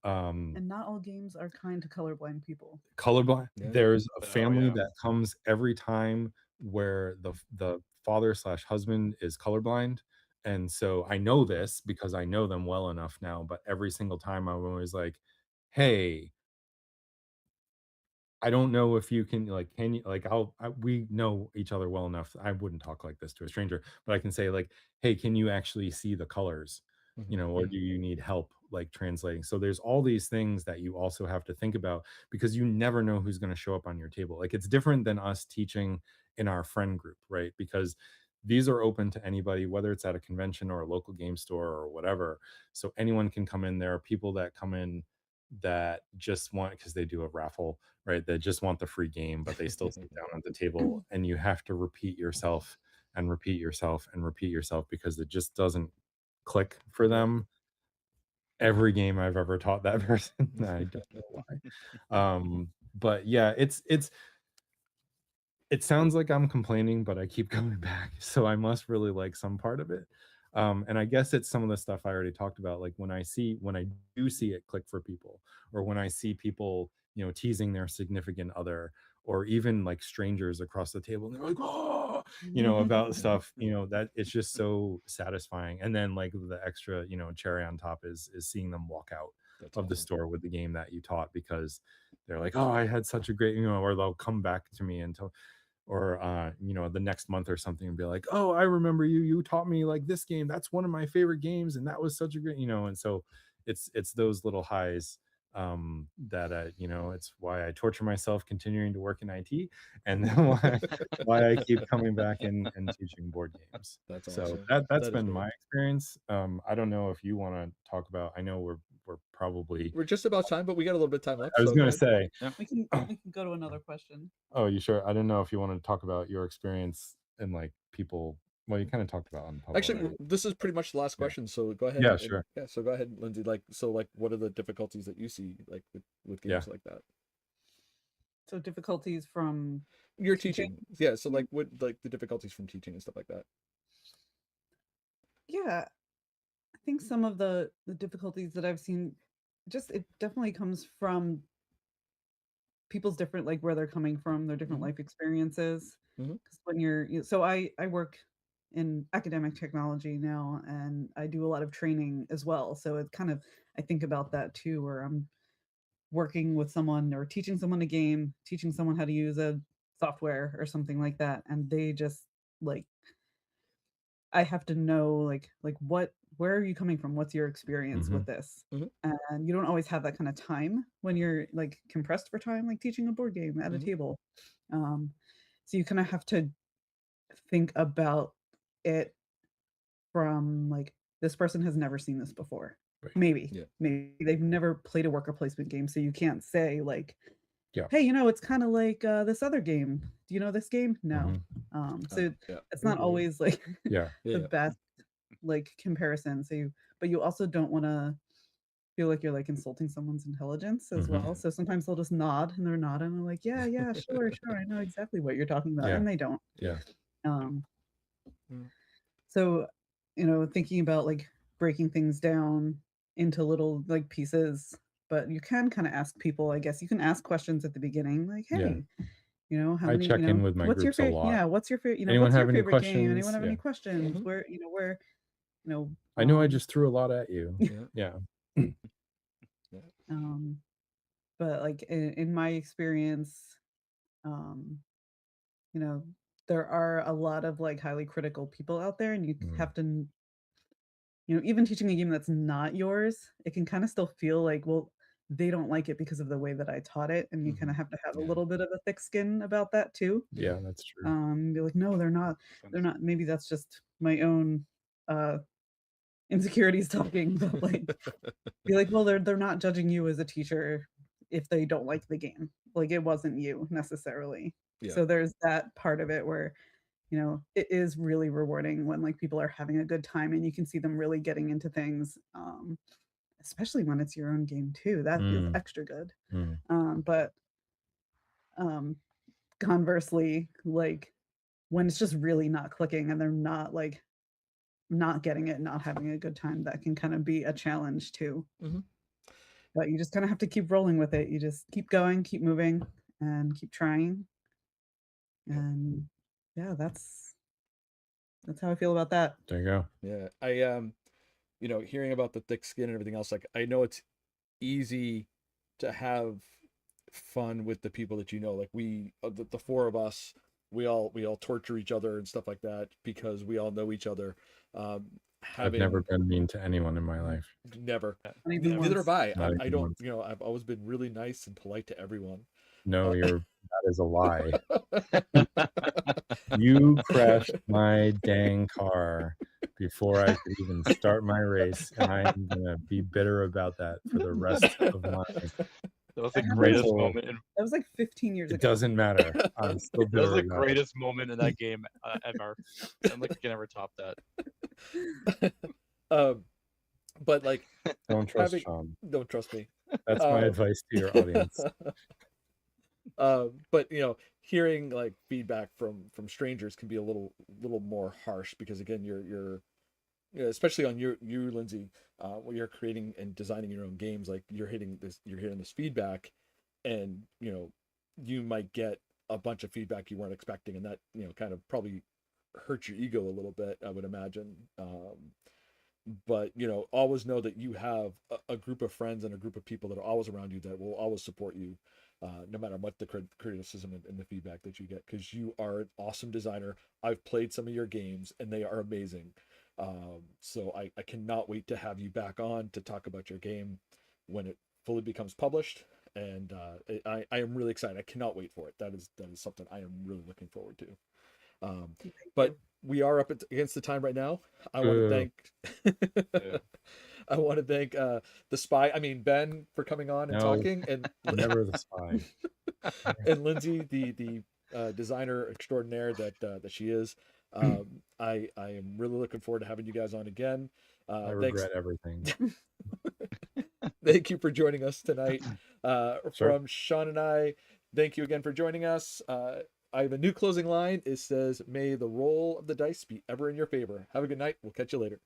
Speaker 4: And not all games are kind to colorblind people.
Speaker 3: Colorblind.
Speaker 1: Yeah.
Speaker 3: There's a
Speaker 2: Oh,
Speaker 3: family
Speaker 2: yeah.
Speaker 3: that comes every time where the father slash husband is colorblind. And so I know this because I know them well enough now, but every single time I'm always like, "Hey, I don't know if you can like, can you like, we know each other well enough. I wouldn't talk like this to a stranger, but I can say like, hey, can you actually see the colors?
Speaker 1: Mhm.
Speaker 3: Or do you need help like translating? So there's all these things that you also have to think about, because you never know who's going to show up on your table. Like, it's different than us teaching in our friend group, right? Because these are open to anybody, whether it's at a convention or a local game store or whatever. So anyone can come in. There are people that come in that just want, because they do a raffle, right? They just want the free game, but they still sit down at the table, and you have to repeat yourself and repeat yourself and repeat yourself, because it just doesn't click for them. Every game I've ever taught that person, I don't know why. But yeah, it sounds like I'm complaining, but I keep coming back. So I must really like some part of it. And I guess it's some of the stuff I already talked about. Like when I do see it click for people, or when I see people, teasing their significant other, or even like strangers across the table, and they're like, oh, about stuff, that it's just so satisfying. And then like the extra, cherry on top is seeing them walk out
Speaker 1: That's
Speaker 3: of the
Speaker 1: awesome.
Speaker 3: store with the game that you taught, because they're like, oh, I had such a great, or they'll come back to me and tell, or the next month or something, and be like, oh, I remember you taught me like this game, that's one of my favorite games, and that was such a great, and so it's those little highs, that it's why I torture myself continuing to work in IT, and then why I keep coming back and teaching board games.
Speaker 1: That's
Speaker 3: So
Speaker 1: awesome.
Speaker 3: that's
Speaker 1: That is
Speaker 3: been
Speaker 1: great.
Speaker 3: my experience. I don't know if you want to talk about, I know we're probably,
Speaker 1: We're just about time, but we got a little bit of time left.
Speaker 3: I was
Speaker 1: so
Speaker 3: gonna
Speaker 1: ahead.
Speaker 3: say,
Speaker 4: We can go to another question.
Speaker 3: oh, you sure? I don't know if you want to talk about your experience and like people. Well, you kind of talked about on pub
Speaker 1: Actually,
Speaker 3: already.
Speaker 1: this is pretty much the last
Speaker 3: Yeah.
Speaker 1: question. So go ahead.
Speaker 3: Yeah,
Speaker 1: and-
Speaker 3: sure.
Speaker 1: Yeah, so go ahead, Lindsay. Like, what are the difficulties that you see, like with games like that?
Speaker 4: So difficulties from
Speaker 1: You're
Speaker 4: teaching?
Speaker 1: teaching. Yeah. So like, what like the difficulties from teaching and stuff like that?
Speaker 4: Yeah, I think some of the difficulties that I've seen, it definitely comes from people's different, like where they're coming from, their different
Speaker 1: Mhm.
Speaker 4: life experiences.
Speaker 1: Mhm.
Speaker 4: Because when so I work in academic technology now, and I do a lot of training as well. So it's kind of, I think about that too, where I'm working with someone or teaching someone a game, teaching someone how to use a software or something like that, and they just like, I have to know like where are you coming from? What's your experience with this?
Speaker 1: Mhm.
Speaker 4: And you don't always have that kind of time when you're like compressed for time, like teaching a board game at a
Speaker 1: Mhm.
Speaker 4: table. So you kind of have to think about it from like, this person has never seen this before.
Speaker 3: Right.
Speaker 4: Maybe they've never played a worker placement game, so you can't say like,
Speaker 3: Yeah.
Speaker 4: hey, it's kind of like this other game. Do you know this game? No. So
Speaker 1: Yeah.
Speaker 4: it's not always like
Speaker 3: Yeah.
Speaker 1: Yeah.
Speaker 4: the best like comparison. But you also don't want to feel like you're like insulting someone's intelligence as well. So sometimes they'll just nod, and they're nodding, and they're like, yeah, sure, I know exactly what you're talking about,
Speaker 3: Yeah.
Speaker 4: and they don't.
Speaker 3: Yeah.
Speaker 4: So, thinking about like breaking things down into little like pieces, but you can kind of ask people, I guess you can ask questions at the beginning, like,
Speaker 3: Yeah.
Speaker 4: hey, how
Speaker 3: I
Speaker 4: many,
Speaker 3: check in with my
Speaker 4: what's your
Speaker 3: groups a
Speaker 4: favorite?
Speaker 3: lot.
Speaker 4: Yeah, what's your favorite?
Speaker 3: Anyone
Speaker 4: what's your
Speaker 3: have any
Speaker 4: favorite game? Anyone
Speaker 3: questions?
Speaker 4: have any
Speaker 3: Yeah.
Speaker 4: questions?
Speaker 1: Mhm.
Speaker 4: Where,
Speaker 3: I know I just threw a lot at you.
Speaker 1: Yeah.
Speaker 3: Yeah.
Speaker 4: But like in my experience, there are a lot of like highly critical people out there, and you have to, even teaching a game that's not yours, it can kind of still feel like, well, they don't like it because of the way that I taught it, and you kind of have to have a little bit of a thick skin about that too.
Speaker 3: Yeah, that's true.
Speaker 4: Be like, no, they're not. Maybe that's just my own insecurities talking, but like, be like, well, they're not judging you as a teacher if they don't like the game. Like, it wasn't you necessarily.
Speaker 1: Yeah.
Speaker 4: So there's that part of it where, it is really rewarding when like people are having a good time and you can see them really getting into things, especially when it's your own game too. That is extra good. But conversely, like when it's just really not clicking and they're not like not getting it, not having a good time, that can kind of be a challenge too. But you just kind of have to keep rolling with it. You just keep going, keep moving, and keep trying. And yeah, that's how I feel about that.
Speaker 3: There you go.
Speaker 1: Yeah. I hearing about the thick skin and everything else, like I know it's easy to have fun with the people that you know. Like the four of us, we all torture each other and stuff like that because we all know each other.
Speaker 3: I've never been mean to anyone in my life.
Speaker 1: Never.
Speaker 4: Not even
Speaker 1: Neither
Speaker 4: once.
Speaker 1: have I.
Speaker 3: Not
Speaker 1: I
Speaker 3: even
Speaker 1: don't.
Speaker 3: once.
Speaker 1: You know, I've always been really nice and polite to everyone.
Speaker 3: No, that is a lie. You crashed my dang car before I could even start my race, and I am gonna be bitter about that for the rest of my
Speaker 2: That was the
Speaker 4: That
Speaker 2: greatest
Speaker 3: mental.
Speaker 2: moment.
Speaker 4: That was like 15 years
Speaker 3: It
Speaker 4: ago.
Speaker 3: doesn't matter. I'm still
Speaker 2: That was
Speaker 3: bitter
Speaker 2: the
Speaker 3: about it.
Speaker 2: greatest moment in that game ever. I don't think you can ever top that.
Speaker 1: But like,
Speaker 3: Don't trust Sean.
Speaker 1: don't trust me.
Speaker 3: That's my advice to your audience.
Speaker 1: But you know, hearing like feedback from strangers can be a little more harsh because again, you're you know, especially on you Lindsey, when you're creating and designing your own games, like you're hitting this feedback, and you know, you might get a bunch of feedback you weren't expecting, and that, you know, kind of probably hurts your ego a little bit, I would imagine. But you know, always know that you have a group of friends and a group of people that are always around you that will always support you, no matter what the criticism and the feedback that you get, because you are an awesome designer. I've played some of your games and they are amazing. So I cannot wait to have you back on to talk about your game when it fully becomes published. And I am really excited. I cannot wait for it. That is something I am really looking forward to. But we are up against the time right now. I want to thank I want to thank the spy. I mean, Ben, for coming on and talking, and
Speaker 3: never the spy.
Speaker 1: And Lindsey, the designer extraordinaire that she is. I am really looking forward to having you guys on again.
Speaker 3: I regret everything.
Speaker 1: Thank you for joining us tonight.
Speaker 3: Sure.
Speaker 1: From Sean and I, thank you again for joining us. I have a new closing line. It says, "May the roll of the dice be ever in your favor." Have a good night. We'll catch you later.